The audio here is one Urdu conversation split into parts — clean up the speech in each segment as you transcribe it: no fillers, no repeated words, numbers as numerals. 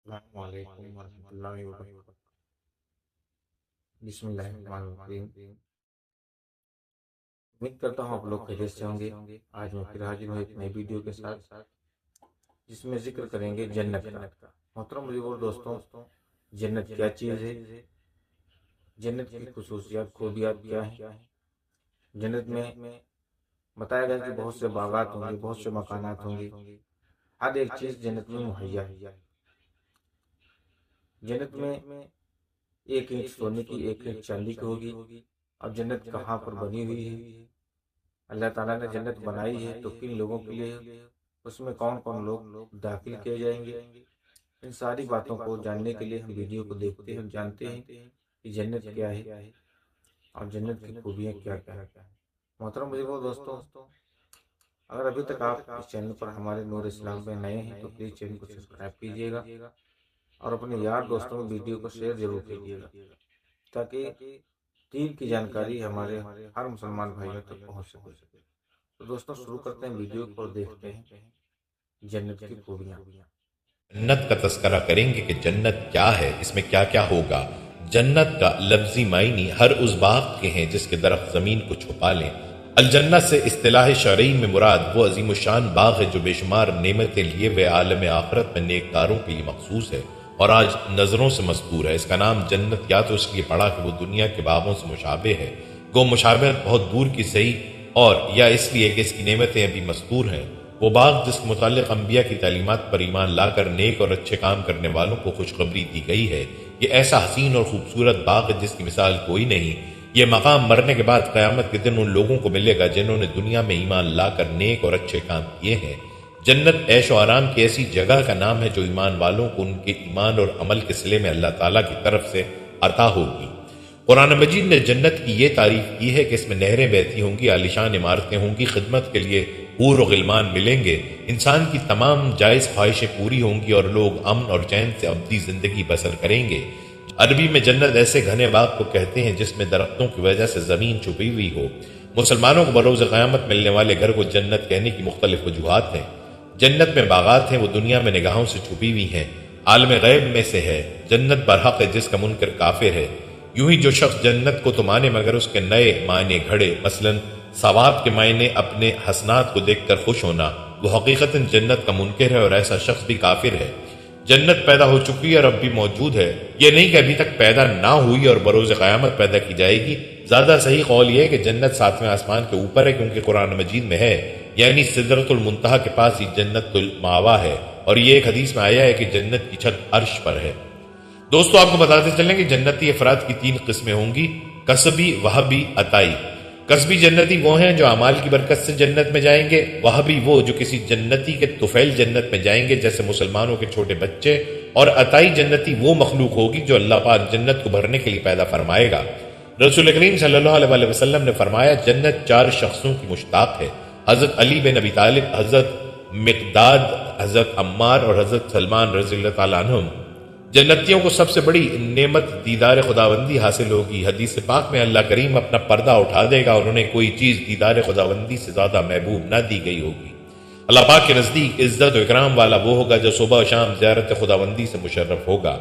السلام علیکم ورحمۃ اللہ وبرکاتہ۔ بسم اللہ الرحمن الرحیم۔ امید کرتا ہوں آپ لوگ خیریت سے ہوں گے۔ آج میں پھر حاضر ہوں ایک نئی ویڈیو کے ساتھ، جس میں ذکر کریں گے جنت کا۔ محترم بزرگوں اور دوستوں، جنت کیا چیز ہے؟ جنت کی خصوصیات خوبیات کیا ہیں؟ جنت میں بتایا گیا کہ بہت سے باغات ہوں گے، بہت سے مکانات ہوں گے، ہر ایک چیز جنت میں مہیا ہے۔ جنت میں ایک اینٹ سونے کی، ایک اینٹ چاندی کی ہوگی۔ اور جنت کہاں پر بنی ہوئی ہے؟ اللہ تعالیٰ نے جنت بنائی ہے تو کن لوگوں کے لیے؟ اس میں کون کون لوگ داخل کیے جائیں گے؟ ان ساری باتوں کو جاننے کے لیے ہم ویڈیو کو دیکھتے ہیں، جانتے ہیں کہ جنت کیا ہے اور جنت کی خوبیاں کیا کیا ہے۔ محترم بزرگوں دوستوں، اگر ابھی تک آپ اس چینل پر ہمارے نور اسلام میں نئے ہیں تو پلیز چینل کو سبسکرائب کیجیے گا اور اپنے یار دوستوں میں ویڈیو کو شیئر ضرور کیجیے گا، تاکہ دین کی جانکاری ہمارے ہر مسلمان بھائیوں تک پہنچ سکے۔ تو دوستوں شروع کرتے ہیں ویڈیو کو اور دیکھتے ہیں جنت کی خوبیاں۔ جنت کا تذکرہ کریں گے کہ جنت کیا ہے، اس میں کیا کیا ہوگا۔ جنت کا لفظی معنی ہر اس باغ کے ہیں جس کے درخت زمین کو چھپا لیں۔ الجنت سے اصطلاح شرعی میں مراد وہ عظیم الشان باغ ہے جو بے شمار نعمتیں لیے ہوئے عالم آخرت میں نیککاروں کے لیے مخصوص ہے اور آج نظروں سے مستور ہے۔ اس کا نام جنت یا تو اس لیے پڑا کہ وہ دنیا کے باغوں سے مشابہ ہے، گو مشابہت بہت دور کی صحیح، اور یا اس لیے کہ اس کی نعمتیں ابھی مستور ہیں۔ وہ باغ جس کے متعلق انبیاء کی تعلیمات پر ایمان لا کر نیک اور اچھے کام کرنے والوں کو خوشخبری دی گئی ہے، یہ ایسا حسین اور خوبصورت باغ ہے جس کی مثال کوئی نہیں۔ یہ مقام مرنے کے بعد قیامت کے دن ان لوگوں کو ملے گا جنہوں نے دنیا میں ایمان لا کر نیک اور اچھے کام کیے ہیں۔ جنت عیش و آرام کی ایسی جگہ کا نام ہے جو ایمان والوں کو ان کے ایمان اور عمل کے صلے میں اللہ تعالیٰ کی طرف سے عطا ہوگی۔ قرآن مجید نے جنت کی یہ تعریف کی ہے کہ اس میں نہریں بہتی ہوں گی، عالیشان عمارتیں ہوں گی، خدمت کے لیے حور و غلمان ملیں گے، انسان کی تمام جائز خواہشیں پوری ہوں گی اور لوگ امن اور چین سے ابدی زندگی بسر کریں گے۔ عربی میں جنت ایسے گھنے باغ کو کہتے ہیں جس میں درختوں کی وجہ سے زمین چھپی ہوئی ہو۔ مسلمانوں کو بروز قیامت ملنے والے گھر کو جنت کہنے کی مختلف وجوہات ہیں۔ جنت میں باغات ہیں، وہ دنیا میں نگاہوں سے چھپی ہوئی ہیں، عالم غیب میں سے ہے۔ جنت برحق ہے جس کا منکر کافر ہے۔ یوں ہی جو شخص جنت کو تو مانے مگر اس کے نئے معنی گھڑے، مثلا ثواب کے معنی اپنے حسنات کو دیکھ کر خوش ہونا، وہ حقیقتاً جنت کا منکر ہے اور ایسا شخص بھی کافر ہے۔ جنت پیدا ہو چکی ہے اور اب بھی موجود ہے، یہ نہیں کہ ابھی تک پیدا نہ ہوئی اور بروز قیامت پیدا کی جائے گی۔ زیادہ صحیح قول یہ ہے کہ جنت ساتویں آسمان کے اوپر ہے، کیونکہ قرآن مجید میں ہے، یعنی سدرۃ المنتہا کے پاس ہی جنت المأوا ہے، اور یہ ایک حدیث میں آیا ہے کہ جنت کی چھت عرش پر ہے۔ دوستو آپ کو بتاتے چلیں کہ جنتی افراد کی 3 قسمیں ہوں گی، کسبی، وہبی، عطائی۔ کسبی جنتی وہ ہیں جو اعمال کی برکت سے جنت میں جائیں گے، وہبی وہ جو کسی جنتی کے طفیل جنت میں جائیں گے جیسے مسلمانوں کے چھوٹے بچے، اور عطائی جنتی وہ مخلوق ہوگی جو اللہ پاک جنت کو بھرنے کے لیے پیدا فرمائے گا۔ رسول کریم صلی اللہ علیہ وسلم نے فرمایا جنت 4 شخصوں کی مشتاق ہے، حضرت علی بن ابی طالب، حضرت مقداد، حضرت عمار اور حضرت سلمان رضی اللہ تعالیٰ عنہم۔ جنتیوں کو سب سے بڑی نعمت دیدار خداوندی حاصل ہوگی۔ حدیث پاک میں اللہ کریم اپنا پردہ اٹھا دے گا اور انہیں کوئی چیز دیدار خداوندی سے زیادہ محبوب نہ دی گئی ہوگی۔ اللہ پاک کے نزدیک عزت و اکرام والا وہ ہوگا جو صبح و شام زیارت خداوندی سے مشرف ہوگا۔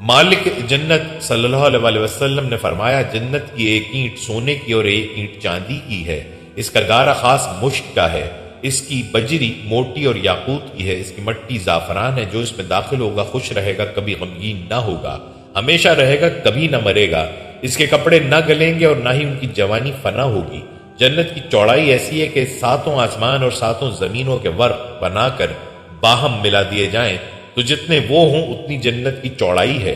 مالک جنت صلی اللہ علیہ وسلم نے فرمایا جنت کی ایک اینٹ سونے کی اور ایک اینٹ چاندی کی ہے، اس کا گارا خاص مشک کا ہے، اس کی بجری موٹی اور یاقوت کی ہے، اس کی مٹی زعفران ہے، جو اس میں داخل ہوگا خوش رہے گا، کبھی غمگین نہ ہوگا، ہمیشہ رہے گا، کبھی نہ مرے گا، اس کے کپڑے نہ گلیں گے اور نہ ہی ان کی جوانی فنا ہوگی۔ جنت کی چوڑائی ایسی ہے کہ 7 آسمان اور 7 زمینوں کے ورق بنا کر باہم ملا دیے جائیں تو جتنے وہ ہوں اتنی جنت کی چوڑائی ہے۔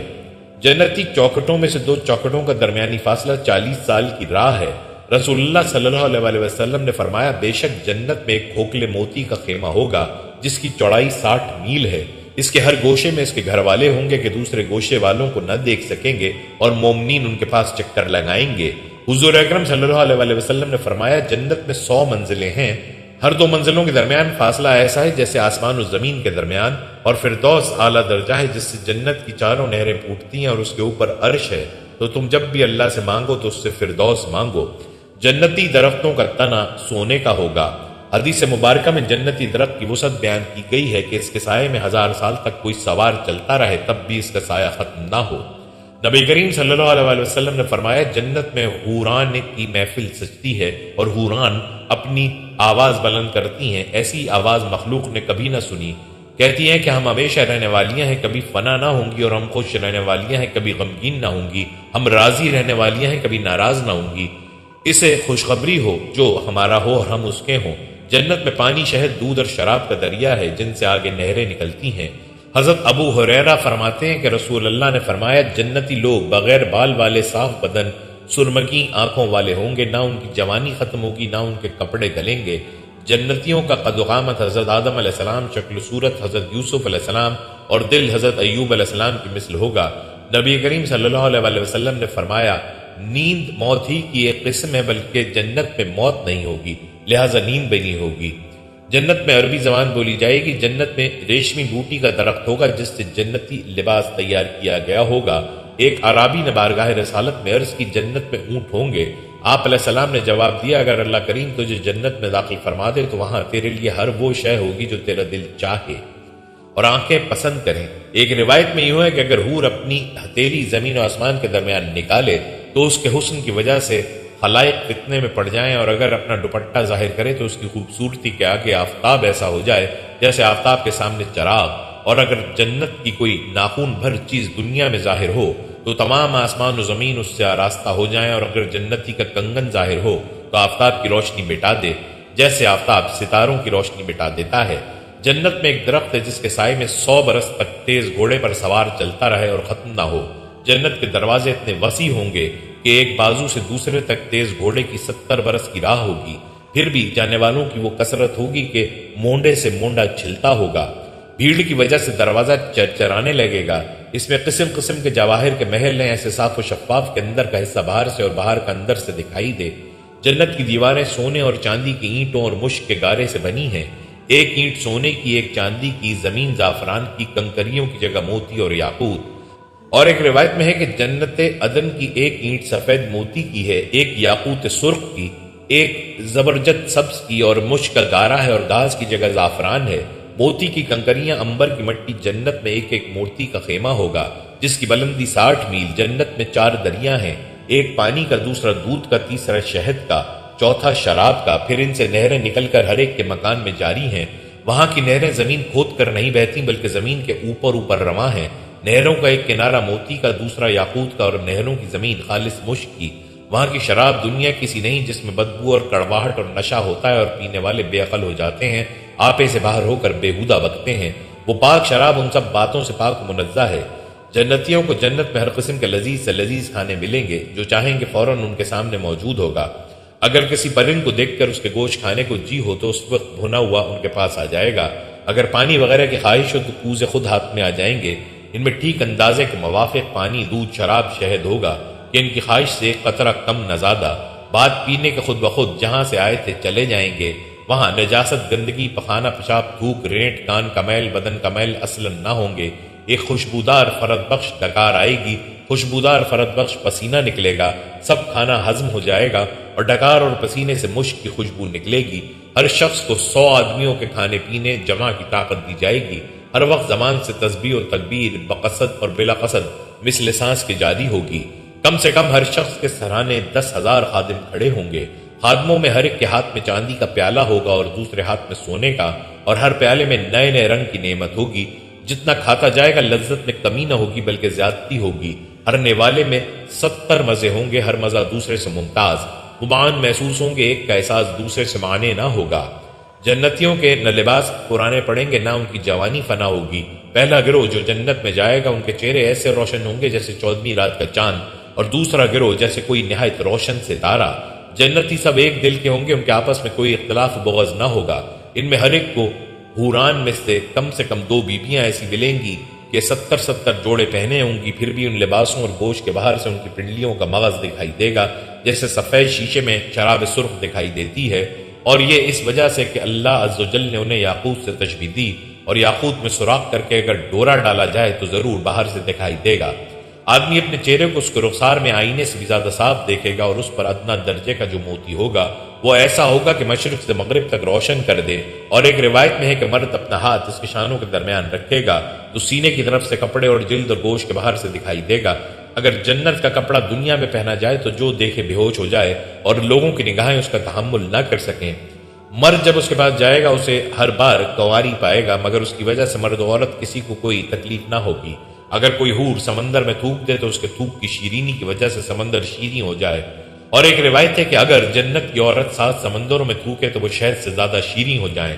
جنتی چوکھٹوں میں سے 2 چوکھٹوں کا درمیانی فاصلہ 40 سال کی راہ ہے۔ رسول اللہ صلی اللہ علیہ وسلم نے فرمایا بے شک جنت میں ایک کھوکھلے موتی کا خیمہ ہوگا جس کی چوڑائی 60 میل ہے، اس کے ہر گوشے میں اس کے گھر والے ہوں گے کہ دوسرے گوشے والوں کو نہ دیکھ سکیں گے اور مومنین ان کے پاس چکر لگائیں گے۔ حضور اکرم صلی اللہ علیہ وسلم نے فرمایا جنت میں 100 منزلیں ہیں، ہر 2 منزلوں کے درمیان فاصلہ ایسا ہے جیسے آسمان و زمین کے درمیان، اور فردوس اعلیٰ درجہ ہے جس سے جنت کی 4 نہریں پھوٹتی ہیں اور اس کے اوپر عرش ہے، تو تم جب بھی اللہ سے مانگو تو اس سے فردوس مانگو۔ جنتی درختوں کا تنا سونے کا ہوگا، حدیث مبارکہ میں جنتی درخت کی وسعت بیان کی گئی ہے کہ اس کے سائے میں 1000 سال تک کوئی سوار چلتا رہے تب بھی اس کا سایہ ختم نہ ہو۔ نبی کریم صلی اللہ علیہ وسلم نے فرمایا جنت میں حوران کی محفل سجتی ہے اور حوران اپنی آواز بلند کرتی ہیں، ایسی آواز مخلوق نے کبھی نہ سنی۔ کہتی ہیں کہ ہم ہمیشہ رہنے والیاں ہیں، کبھی فنا نہ ہوں گی، اور ہم خوش رہنے والیاں ہیں، کبھی غمگین نہ ہوں گی، ہم راضی رہنے والیاں ہیں، کبھی ناراض نہ ہوں گی۔ اسے خوشخبری ہو جو ہمارا ہو اور ہم اس کے ہوں۔ جنت میں پانی، شہد، دودھ اور شراب کا دریا ہے جن سے آگے نہریں نکلتی ہیں۔ حضرت ابو ہریرہ فرماتے ہیں کہ رسول اللہ نے فرمایا جنتی لوگ بغیر بال والے صاف بدن، سرمگی آنکھوں والے ہوں گے، نہ ان کی جوانی ختم ہوگی، نہ ان کے کپڑے گلیں گے۔ جنتیوں کا قد و قامت حضرت آدم علیہ السلام، شکل و صورت حضرت یوسف علیہ السلام اور دل حضرت ایوب علیہ السلام کی مثل ہوگا۔ نبی کریم صلی اللہ علیہ وسلم نے فرمایا نیند موت ہی کی ایک قسم ہے، بلکہ جنت میں موت نہیں ہوگی، لہذا نیند بھی نہیں ہوگی۔ جنت میں عربی زبان بولی جائے گی۔ جنت میں ریشمی بوٹی کا درخت ہوگا جس سے جنتی لباس تیار کیا گیا ہوگا۔ ایک عرابی نے بارگاہ رسالت میں عرض کی جنت میں اونٹ ہوں گے؟ آپ علیہ السلام نے جواب دیا اگر اللہ کریم تجھے جنت میں داخل فرما دے تو وہاں تیرے لیے ہر وہ شے ہوگی جو تیرا دل چاہے اور آنکھیں پسند کریں۔ ایک روایت میں یوں ہے کہ اگر حور اپنی ہتھیلی زمین و آسمان کے درمیان نکالے تو اس کے حسن کی وجہ سے خلائق فتنے میں پڑ جائیں، اور اگر اپنا دوپٹہ ظاہر کرے تو اس کی خوبصورتی کے آگے آفتاب ایسا ہو جائے جیسے آفتاب کے سامنے چراغ، اور اگر جنت کی کوئی ناخون بھر چیز دنیا میں ظاہر ہو تو تمام آسمان و زمین اس سے آراستہ ہو جائیں، اور اگر جنتی کا کنگن ظاہر ہو تو آفتاب کی روشنی مٹا دے جیسے آفتاب ستاروں کی روشنی مٹا دیتا ہے۔ جنت میں ایک درخت ہے جس کے سائے میں 100 برس تک تیز گھوڑے پر سوار چلتا رہے اور ختم نہ ہو۔ جنت کے دروازے اتنے وسیع ہوں گے کہ ایک بازو سے دوسرے تک تیز گھوڑے کی 70 برس کی راہ ہوگی، پھر بھی جانے والوں کی وہ کثرت ہوگی کہ مونڈے سے مونڈا چھلتا ہوگا۔ بھیڑ کی وجہ سے دروازہ چرچرانے لگے گا۔ اس میں قسم قسم کے جواہر کے محل ہیں، ایسے صاف و شفاف کے اندر کا حصہ باہر سے اور باہر کا اندر سے دکھائی دے۔ جنت کی دیواریں سونے اور چاندی کی اینٹوں اور مشک کے گارے سے بنی ہیں، ایک اینٹ سونے کی، ایک چاندی کی، زمین زعفران کی، کنکریوں کی جگہ موتی اور یاقوت۔ اور ایک روایت میں ہے کہ جنت عدن کی ایک اینٹ سفید موتی کی ہے، ایک یاقوت سرخ کی، ایک زبرجد سبز کی، اور مشک کا گارا ہے اور گھاس کی جگہ زعفران ہے۔ موتی کی کنکریاں، انبر کی مٹی۔ جنت میں ایک ایک مورتی کا خیمہ ہوگا جس کی بلندی 60 میل۔ جنت میں 4 دریا ہیں، ایک پانی کا، دوسرا دودھ کا، تیسرا شہد کا، چوتھا شراب کا۔ پھر ان سے نہریں نکل کر ہر ایک کے مکان میں جاری ہیں۔ وہاں کی نہریں زمین کھود کر نہیں بہتی بلکہ زمین کے اوپر اوپر رواں ہیں۔ نہروں کا ایک کنارہ موتی کا، دوسرا یاقوت کا، اور نہروں کی زمین خالص مشک کی۔ وہاں کی شراب دنیا کی سی نہیں جس میں بدبو اور کڑواہٹ اور نشہ ہوتا ہے اور پینے والے بے عقل ہو جاتے ہیں، آپے سے باہر ہو کر بےہودہ بکتے ہیں۔ وہ پاک شراب ان سب باتوں سے پاک و منزہ ہے۔ جنتیوں کو جنت میں ہر قسم کے لذیذ سے لذیذ کھانے ملیں گے، جو چاہیں گے فوراً ان کے سامنے موجود ہوگا۔ اگر کسی پرند کو دیکھ کر اس کے گوشت کھانے کو جی ہو تو اس وقت بھنا ہوا ان کے پاس آ جائے گا۔ اگر پانی وغیرہ کی خواہش ہو تو کوزے خود ہاتھ میں آ جائیں گے۔ ان میں ٹھیک اندازے کے موافق پانی، دودھ، شراب، شہد ہوگا کہ ان کی خواہش سے ایک قطرہ کم نہ زیادہ۔ بات پینے کے خود بخود جہاں سے آئے تھے چلے جائیں گے۔ وہاں نجاست، گندگی، پخانہ، پیشاب، تھوک، رینٹ، کان کا میل، بدن کا میل اصلاً نہ ہوں گے۔ ایک خوشبودار فرد بخش ڈکار آئے گی، خوشبودار فرد بخش پسینہ نکلے گا، سب کھانا ہضم ہو جائے گا اور ڈکار اور پسینے سے مشک کی خوشبو نکلے گی۔ ہر شخص کو 100 آدمیوں کے کھانے پینے جمع کی طاقت دی جائے گی۔ ہر وقت زمان سے تسبیح و تکبیر بقصد اور بلا قصد مثل سانس کے جاری ہوگی۔ کم سے کم ہر شخص کے سرانے 10,000 خادم کھڑے ہوں گے۔ خادموں میں ہر ایک کے ہاتھ میں چاندی کا پیالہ ہوگا اور دوسرے ہاتھ میں سونے کا، اور ہر پیالے میں نئے نئے رنگ کی نعمت ہوگی۔ جتنا کھاتا جائے گا لذت میں کمی نہ ہوگی بلکہ زیادتی ہوگی۔ ہر نوالے میں 70 مزے ہوں گے، ہر مزہ دوسرے سے ممتاز۔ گمان محسوس ہوں گے، ایک کا احساس دوسرے سے معنی نہ ہوگا۔ جنتیوں کے نہ لباس پرانے پڑیں گے، نہ ان کی جوانی فنا ہوگی۔ پہلا گروہ جو جنت میں جائے گا ان کے چہرے ایسے روشن ہوں گے جیسے 14ویں رات کا چاند، اور دوسرا گروہ جیسے کوئی نہایت روشن ستارہ۔ جنتی سب ایک دل کے ہوں گے، ان کے آپس میں کوئی اختلاف بغض نہ ہوگا۔ ان میں ہر ایک کو حوران میں سے کم 2 بیویاں ایسی ملیں گی کہ 70 جوڑے پہنے ہوں گی، پھر بھی ان لباسوں اور گوشت کے باہر سے ان کی پنڈلیوں کا مغز دکھائی دے گا جیسے سفید شیشے میں شراب سرخ دکھائی دیتی ہے، اور یہ اس وجہ سے کہ اللہ عز و جل نے انہیں یاقوت سے تشبیہ دی، اور یاقوت میں سوراخ کر کے اگر ڈورا ڈالا جائے تو ضرور باہر سے دکھائی دے گا۔ آدمی اپنے چہرے کو اس کے رخسار میں آئینے سے بھی زیادہ صاف دیکھے گا، اور اس پر ادنا درجے کا جو موتی ہوگا وہ ایسا ہوگا کہ مشرق سے مغرب تک روشن کر دے۔ اور ایک روایت میں ہے کہ مرد اپنا ہاتھ اس کے شانوں کے درمیان رکھے گا تو سینے کی طرف سے کپڑے اور جلد اور گوشت کے باہر سے دکھائی دے گا۔ اگر جنت کا کپڑا دنیا میں پہنا جائے تو جو دیکھے بے ہوش ہو جائے اور لوگوں کی نگاہیں اس کا تحمل نہ کر سکیں۔ مرد جب اس کے پاس جائے گا اسے ہر بار کنواری پائے گا، مگر اس کی وجہ سے مرد و عورت کسی کو کوئی تکلیف نہ ہوگی۔ اگر کوئی حور سمندر میں تھوک دے تو اس کے تھوک کی شیرینی کی وجہ سے سمندر شیریں ہو جائے۔ اور ایک روایت ہے کہ اگر جنت کی عورت 7 سمندروں میں تھوکے تو وہ شہد سے زیادہ شیریں ہو جائیں۔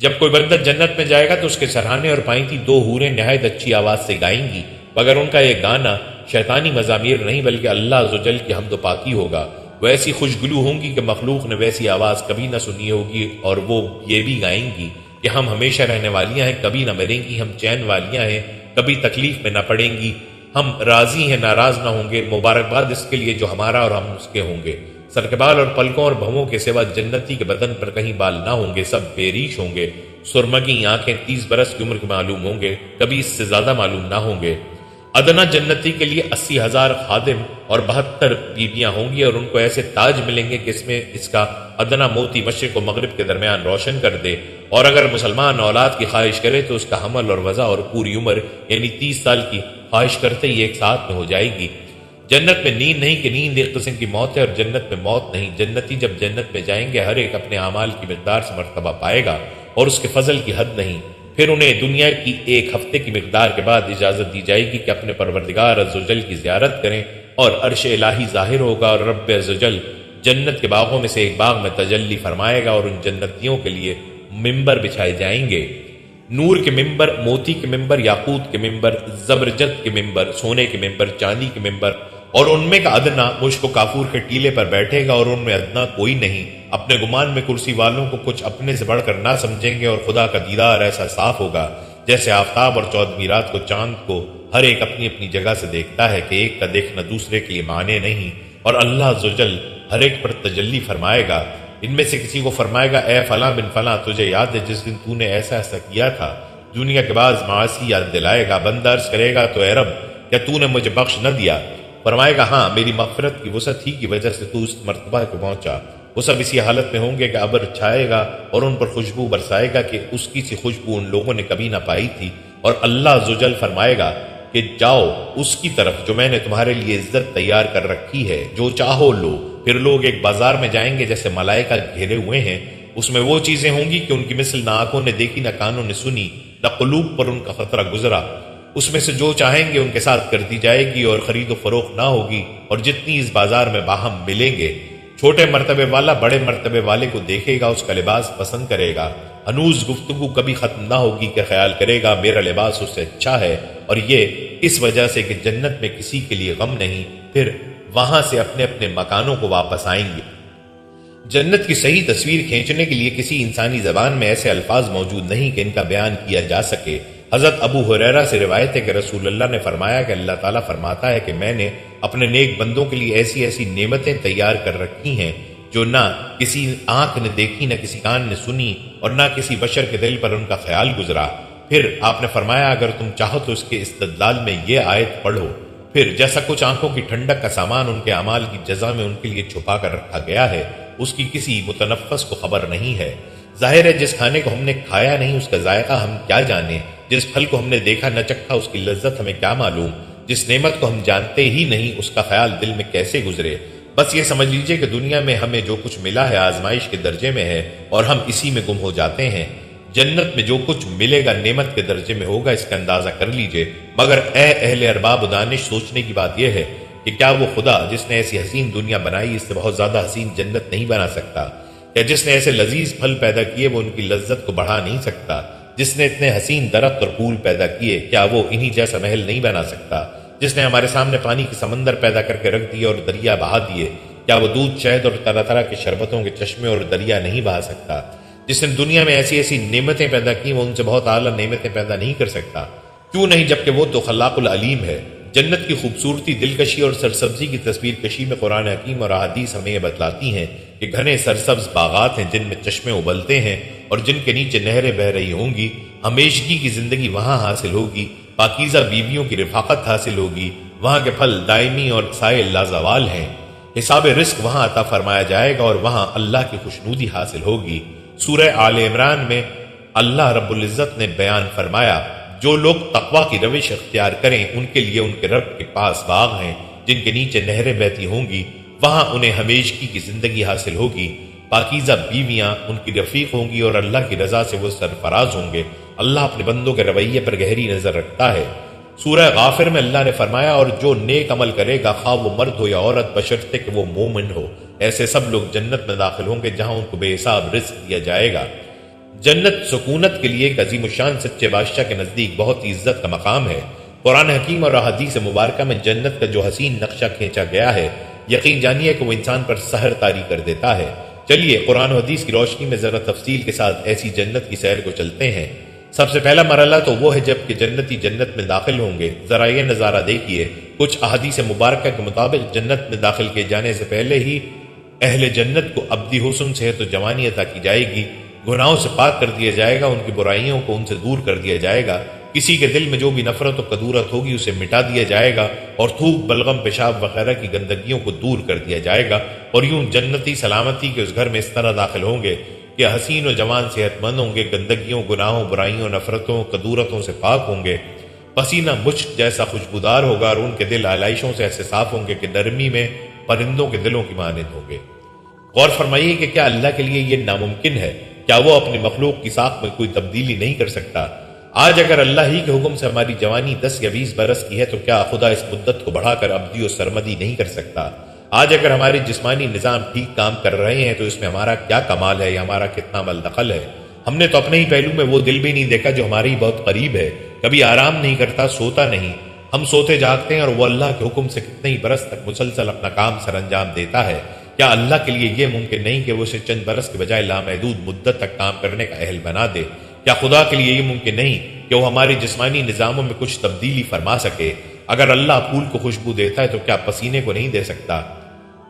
جب کوئی بندہ جنت میں جائے گا تو اس کے سرہانے اور پائنتی 2 حوریں نہایت اچھی آواز سے گائیں گی، مگر ان کا یہ گانا شیطانی مزامیر نہیں بلکہ اللہ عزوجل کی حمد و پاکی ہوگا۔ وہ ایسی خوشگلو ہوں گی کہ مخلوق نے ویسی آواز کبھی نہ سنی ہوگی، اور وہ یہ بھی گائیں گی کہ ہم ہمیشہ رہنے والیاں ہیں، کبھی نہ مریں گی، ہم چین والیاں ہیں، کبھی تکلیف میں نہ پڑیں گی، ہم راضی ہیں، ناراض نہ ہوں گے، مبارکباد اس کے لیے جو ہمارا اور ہم اس کے ہوں گے۔ سر کے بال اور پلکوں اور بھووں کے سوا جنتی کے بدن پر کہیں بال نہ ہوں گے، سب بے ریش ہوں گے، سرمگی آنکھیں 30 برس کی عمر کے معلوم ہوں گے، کبھی اس سے زیادہ معلوم نہ ہوں گے۔ ادنا جنتی کے لیے 80,000 خادم اور 72 بیویاں ہوں گی، اور ان کو ایسے تاج ملیں گے کہ اس میں اس کا ادنا موتی مشرق و مغرب کے درمیان روشن کر دے۔ اور اگر مسلمان اولاد کی خواہش کرے تو اس کا حمل اور وضع اور پوری عمر یعنی 30 سال کی خواہش کرتے ہی ایک ساتھ میں ہو جائے گی۔ جنت میں نیند نہیں کہ نیند ایک قسم کی موت ہے، اور جنت میں موت نہیں۔ جنتی جب جنت میں جائیں گے ہر ایک اپنے اعمال کی مقدار سے مرتبہ پائے گا، اور اس کے فضل کی حد نہیں۔ پھر انہیں دنیا کی 1 ہفتے کی مقدار کے بعد اجازت دی جائے گی کہ اپنے پروردگار عزوجل کی زیارت کریں، اور عرش الہی ظاہر ہوگا، اور رب عزوجل جنت کے باغوں میں سے ایک باغ میں تجلی فرمائے گا، اور ان جنتیوں کے لیے ممبر بچھائے جائیں گے، نور کے ممبر، موتی کے ممبر، یاقوت کے ممبر، زبرجد کے ممبر، سونے کے ممبر، چاندی کے ممبر، اور ان میں کا ادنا مشک و کافور کے ٹیلے پر بیٹھے گا، اور ان میں ادنا کوئی نہیں۔ اپنے گمان میں کرسی والوں کو کچھ اپنے سے بڑھ کر نہ سمجھیں گے، اور خدا کا دیدار ایسا صاف ہوگا جیسے آفتاب اور 14ویں رات کو چاند کو ہر ایک اپنی اپنی جگہ سے دیکھتا ہے کہ ایک کا دیکھنا دوسرے کے لیے معنی نہیں، اور اللہ عزوجل ہر ایک پر تجلی فرمائے گا۔ ان میں سے کسی کو فرمائے گا اے فلاں بن فلاں، تجھے یاد ہے جس دن تو نے ایسا ایسا کیا تھا؟ دنیا کے بعض معاصی یاد دلائے گا۔ بندہ عرض کرے گا تو اے رب کیا تو نے مجھے بخش نہ دیا؟ فرمائے گا ہاں، میری مغفرت کی وسعت ہی کی وجہ سے تو اس مرتبہ کو پہنچا۔ وہ سب اسی حالت میں ہوں گے کہ ابر چھائے گا اور ان پر خوشبو برسائے گا کہ اس کی سی خوشبو ان لوگوں نے کبھی نہ پائی تھی، اور اللہ عزوجل فرمائے گا کہ جاؤ اس کی طرف جو میں نے تمہارے لیے عزت تیار کر رکھی ہے، جو چاہو لو۔ پھر لوگ ایک بازار میں جائیں گے جیسے ملائکہ گھیرے ہوئے ہیں، اس میں وہ چیزیں ہوں گی کہ ان کی مثل نہ آنکھوں نے دیکھی نہ کانوں نے سنی نہ قلوب پر ان کا خطرہ گزرا۔ اس میں سے جو چاہیں گے ان کے ساتھ کر دی جائے گی، اور خرید و فروخت نہ ہوگی، اور جتنی اس بازار میں باہم ملیں گے، چھوٹے مرتبے والا بڑے مرتبے والے کو دیکھے گا، اس کا لباس پسند کرے گا۔ ہنوز گفتگو کبھی ختم نہ ہوگی کہ خیال کرے گا میرا لباس اس سے اچھا ہے، اور یہ اس وجہ سے کہ جنت میں کسی کے لیے غم نہیں۔ پھر وہاں سے اپنے اپنے مکانوں کو واپس آئیں گے۔ جنت کی صحیح تصویر کھینچنے کے لیے کسی انسانی زبان میں ایسے الفاظ موجود نہیں کہ ان کا بیان کیا جا سکے۔ حضرت ابو ہریرہ سے روایت ہے کہ رسول اللہ نے فرمایا کہ اللہ تعالیٰ فرماتا ہے کہ میں نے اپنے نیک بندوں کے لیے ایسی ایسی نعمتیں تیار کر رکھی ہیں جو نہ کسی آنکھ نے دیکھی، نہ کسی کان نے سنی، اور نہ کسی بشر کے دل پر ان کا خیال گزرا۔ پھر آپ نے فرمایا اگر تم چاہو تو اس کے استدلال میں یہ آیت پڑھو۔ پھر جیسا کچھ آنکھوں کی ٹھنڈک کا سامان ان کے اعمال کی جزا میں ان کے لیے چھپا کر رکھا گیا ہے، اس کی کسی متنفس کو خبر نہیں ہے۔ ظاہر ہے جس کھانے کو ہم نے کھایا نہیں اس کا ذائقہ ہم کیا جانیں، جس پھل کو ہم نے دیکھا نہ چکھا اس کی لذت ہمیں کیا معلوم، جس نعمت کو ہم جانتے ہی نہیں اس کا خیال دل میں کیسے گزرے۔ بس یہ سمجھ لیجئے کہ دنیا میں ہمیں جو کچھ ملا ہے آزمائش کے درجے میں ہے، اور ہم اسی میں گم ہو جاتے ہیں۔ جنت میں جو کچھ ملے گا نعمت کے درجے میں ہوگا، اس کا اندازہ کر لیجئے۔ مگر اے اہل ارباب و دانش، سوچنے کی بات یہ ہے کہ کیا وہ خدا جس نے ایسی حسین دنیا بنائی اس سے بہت زیادہ حسین جنت نہیں بنا سکتا؟ کیا جس نے ایسے لذیذ پھل پیدا کیے وہ ان کی لذت کو بڑھا نہیں سکتا؟ جس نے اتنے حسین درخت اور پھول پیدا کیے کیا وہ انہی جیسا محل نہیں بنا سکتا؟ جس نے ہمارے سامنے پانی کے سمندر پیدا کر کے رکھ دیے اور دریا بہا دیے، کیا وہ دودھ، شہد اور طرح طرح کے شربتوں کے چشمے اور دریا نہیں بہا سکتا؟ جس نے دنیا میں ایسی ایسی نعمتیں پیدا کی وہ ان سے بہت اعلیٰ نعمتیں پیدا نہیں کر سکتا؟ کیوں نہیں، جبکہ وہ تو خلاق العلیم ہے۔ جنت کی خوبصورتی، دلکشی اور سرسبزی کی تصویر کشی میں قرآن حکیم اور احادیث ہمیں یہ بتلاتی ہیں کہ گھنے سرسبز باغات ہیں جن میں چشمے ابلتے ہیں اور جن کے نیچے نہریں بہہ رہی ہوں گی۔ ہمیشگی کی زندگی وہاں حاصل ہوگی، پاکیزہ بیویوں کی رفاقت حاصل ہوگی، وہاں کے پھل دائمی اور سائے لازوال ہیں۔ حساب رزق وہاں عطا فرمایا جائے گا اور وہاں اللہ کی خوشنودی حاصل ہوگی۔ سورہ آل عمران میں اللہ رب العزت نے بیان فرمایا، جو لوگ تقوی کی روش اختیار کریں ان کے لیے ان کے رب کے پاس باغ ہیں جن کے نیچے نہریں بہتی ہوں گی، وہاں انہیں ہمیشگی کی زندگی حاصل ہوگی۔ پاکیزہ بیویاں ان کی رفیق ہوں گی اور اللہ کی رضا سے وہ سرفراز ہوں گے۔ اللہ اپنے بندوں کے رویے پر گہری نظر رکھتا ہے۔ سورہ غافر میں اللہ نے فرمایا، اور جو نیک عمل کرے گا خواہ وہ مرد ہو یا عورت بشرطے کہ وہ مومن ہو، ایسے سب لوگ جنت میں داخل ہوں گے جہاں ان کو بے حساب رزق دیا جائے گا۔ جنت سکونت کے لیے ایک عظیم الشان سچے بادشاہ کے نزدیک بہت ہی عزت کا مقام ہے۔ قرآن حکیم اور احادیث مبارکہ میں جنت کا جو حسین نقشہ کھینچا گیا ہے، یقین جانیے کہ وہ انسان پر سحر طاری کر دیتا ہے۔ چلیے قرآن و حدیث کی روشنی میں ذرا تفصیل کے ساتھ ایسی جنت کی سیر کو چلتے ہیں۔ سب سے پہلا مرحلہ تو وہ ہے جب کہ جنتی جنت میں داخل ہوں گے۔ ذرا یہ نظارہ دیکھیے، کچھ احادیث مبارکہ کے مطابق جنت میں داخل کیے جانے سے پہلے ہی اہل جنت کو ابدی حسن صحت و جوانی عطا کی جائے گی، گناہوں سے پاک کر دیا جائے گا، ان کی برائیوں کو ان سے دور کر دیا جائے گا، کسی کے دل میں جو بھی نفرت و کدورت ہوگی اسے مٹا دیا جائے گا، اور تھوک بلغم پیشاب وغیرہ کی گندگیوں کو دور کر دیا جائے گا، اور یوں جنتی سلامتی کے اس گھر میں اس طرح داخل ہوں گے کہ حسین و جوان صحت مند ہوں گے، گندگیوں گناہوں برائیوں نفرتوں قدورتوں سے پاک ہوں گے، پسینہ مشک جیسا خوشبودار ہوگا، اور ان کے دل آلائشوں سے ایسے صاف ہوں گے کہ نرمی میں پرندوں کے دلوں کی مانند ہوں گے۔ غور فرمائیے کہ کیا اللہ کے لیے یہ ناممکن ہے؟ کیا وہ اپنی مخلوق کی ساخت میں کوئی تبدیلی نہیں کر سکتا؟ آج اگر اللہ ہی کے حکم سے ہماری جوانی 10 یا 20 برس کی ہے تو کیا خدا اس مدت کو بڑھا کر ابدی و سرمدی نہیں کر سکتا؟ آج اگر ہمارے جسمانی نظام ٹھیک کام کر رہے ہیں تو اس میں ہمارا کیا کمال ہے یا ہمارا کتنا عمل دخل ہے؟ ہم نے تو اپنے ہی پہلو میں وہ دل بھی نہیں دیکھا جو ہمارے ہی بہت قریب ہے، کبھی آرام نہیں کرتا، سوتا نہیں، ہم سوتے جاگتے ہیں، اور وہ اللہ کے حکم سے کتنے ہی برس تک مسلسل اپنا کام سر انجام دیتا ہے۔ کیا اللہ کے لیے یہ ممکن نہیں کہ وہ اسے چند برس کے بجائے لامحدود مدت تک کام کرنے کا اہل بنا دے؟ کیا خدا کے لیے یہ ممکن نہیں کہ وہ ہمارے جسمانی نظاموں میں کچھ تبدیلی فرما سکے؟ اگر اللہ پھول کو خوشبو دیتا ہے تو کیا پسینے کو نہیں دے سکتا؟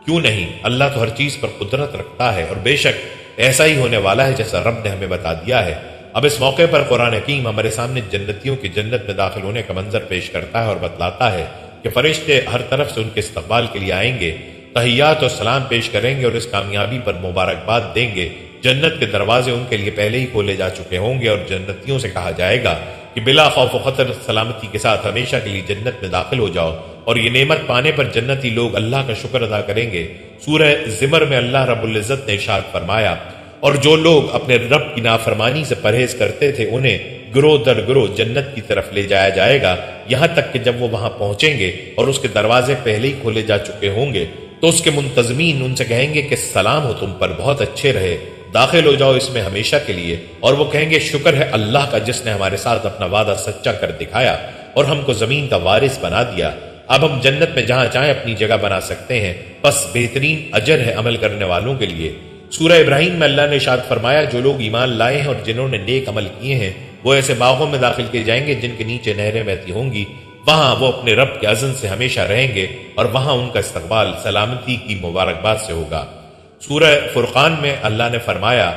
کیوں نہیں؟ اللہ تو ہر چیز پر قدرت رکھتا ہے، اور بے شک ایسا ہی ہونے والا ہے جیسا رب نے ہمیں بتا دیا ہے۔ اب اس موقع پر قرآن حکیم ہمارے سامنے جنتیوں کی جنت میں داخل ہونے کا منظر پیش کرتا ہے اور بتلاتا ہے کہ فرشتے ہر طرف سے ان کے استقبال کے لیے آئیں گے، تحیات اور سلام پیش کریں گے اور اس کامیابی پر مبارکباد دیں گے۔ جنت کے دروازے ان کے لیے پہلے ہی کھولے جا چکے ہوں گے، اور جنتیوں سے کہا جائے گا کہ بلا خوف و خطر سلامتی کے ساتھ ہمیشہ کے لیے جنت میں داخل ہو جاؤ، اور یہ نعمت پانے پر جنتی لوگ اللہ کا شکر ادا کریں گے۔ سورہ زمر میں اللہ رب العزت نے ارشاد فرمایا، اور جو لوگ اپنے رب کی نافرمانی سے پرہیز کرتے تھے انہیں گروہ در گروہ جنت کی طرف لے جایا جائے گا، یہاں تک کہ جب وہ وہاں پہنچیں گے اور اس کے دروازے پہلے ہی کھولے جا چکے ہوں گے تو اس کے منتظمین ان سے کہیں گے کہ سلام ہو تم پر، بہت اچھے رہے، داخل ہو جاؤ اس میں ہمیشہ کے لیے۔ اور وہ کہیں گے شکر ہے اللہ کا جس نے ہمارے ساتھ اپنا وعدہ سچا کر دکھایا اور ہم کو زمین کا وارث بنا دیا۔ اب ہم جنت میں جہاں چاہیں اپنی جگہ بنا سکتے ہیں، بس بہترین اجر ہے عمل کرنے والوں کے لیے۔ سورہ ابراہیم میں اللہ نے ارشاد فرمایا، جو لوگ ایمان لائے ہیں اور جنہوں نے نیک عمل کیے ہیں وہ ایسے باغوں میں داخل کیے جائیں گے جن کے نیچے نہریں بہتی ہوں گی، وہاں وہ اپنے رب کے اذن سے ہمیشہ رہیں گے، اور وہاں ان کا استقبال سلامتی کی مبارکباد سے ہوگا۔ سورہ فرقان میں اللہ نے فرمایا،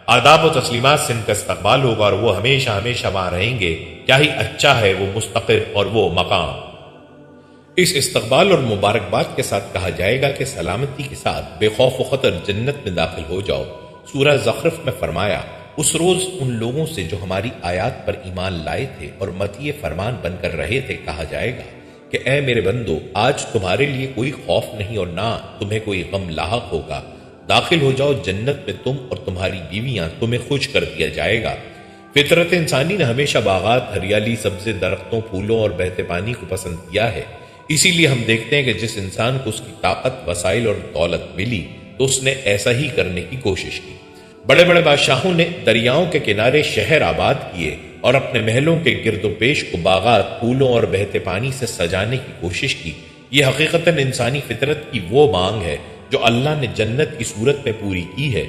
آداب و تسلیمات سے ان کا استقبال ہوگا اور وہ ہمیشہ ہمیشہ وہاں رہیں گے، کیا ہی اچھا ہے وہ مستقر اور وہ مقام۔ اس استقبال اور مبارکباد کے ساتھ کہا جائے گا کہ سلامتی کے ساتھ بے خوف و خطر جنت میں داخل ہو جاؤ۔ سورہ زخرف میں فرمایا، اس روز ان لوگوں سے جو ہماری آیات پر ایمان لائے تھے اور مطیع فرمان بن کر رہے تھے کہا جائے گا کہ اے میرے بندو، آج تمہارے لیے کوئی خوف نہیں اور نہ تمہیں کوئی غم لاحق ہوگا، داخل ہو جاؤ جنت میں، تم اور تمہاری بیویاں، تمہیں خوش کر دیا جائے گا۔ فطرت انسانی نے ہمیشہ باغات، ہریالی، سبزے، درختوں، پھولوں اور بہتے پانی کو پسند کیا ہے، اسی لیے ہم دیکھتے ہیں کہ جس انسان کو اس کی طاقت، وسائل اور دولت ملی تو اس نے ایسا ہی کرنے کی کوشش کی۔ بڑے بڑے بادشاہوں نے دریاؤں کے کنارے شہر آباد کیے اور اپنے محلوں کے گرد و پیش کو باغات، پھولوں اور بہتے پانی سے سجانے کی کوشش کی۔ یہ حقیقتاً انسانی فطرت کی وہ مانگ ہے جو اللہ نے جنت کی صورت میں پوری کی ہے،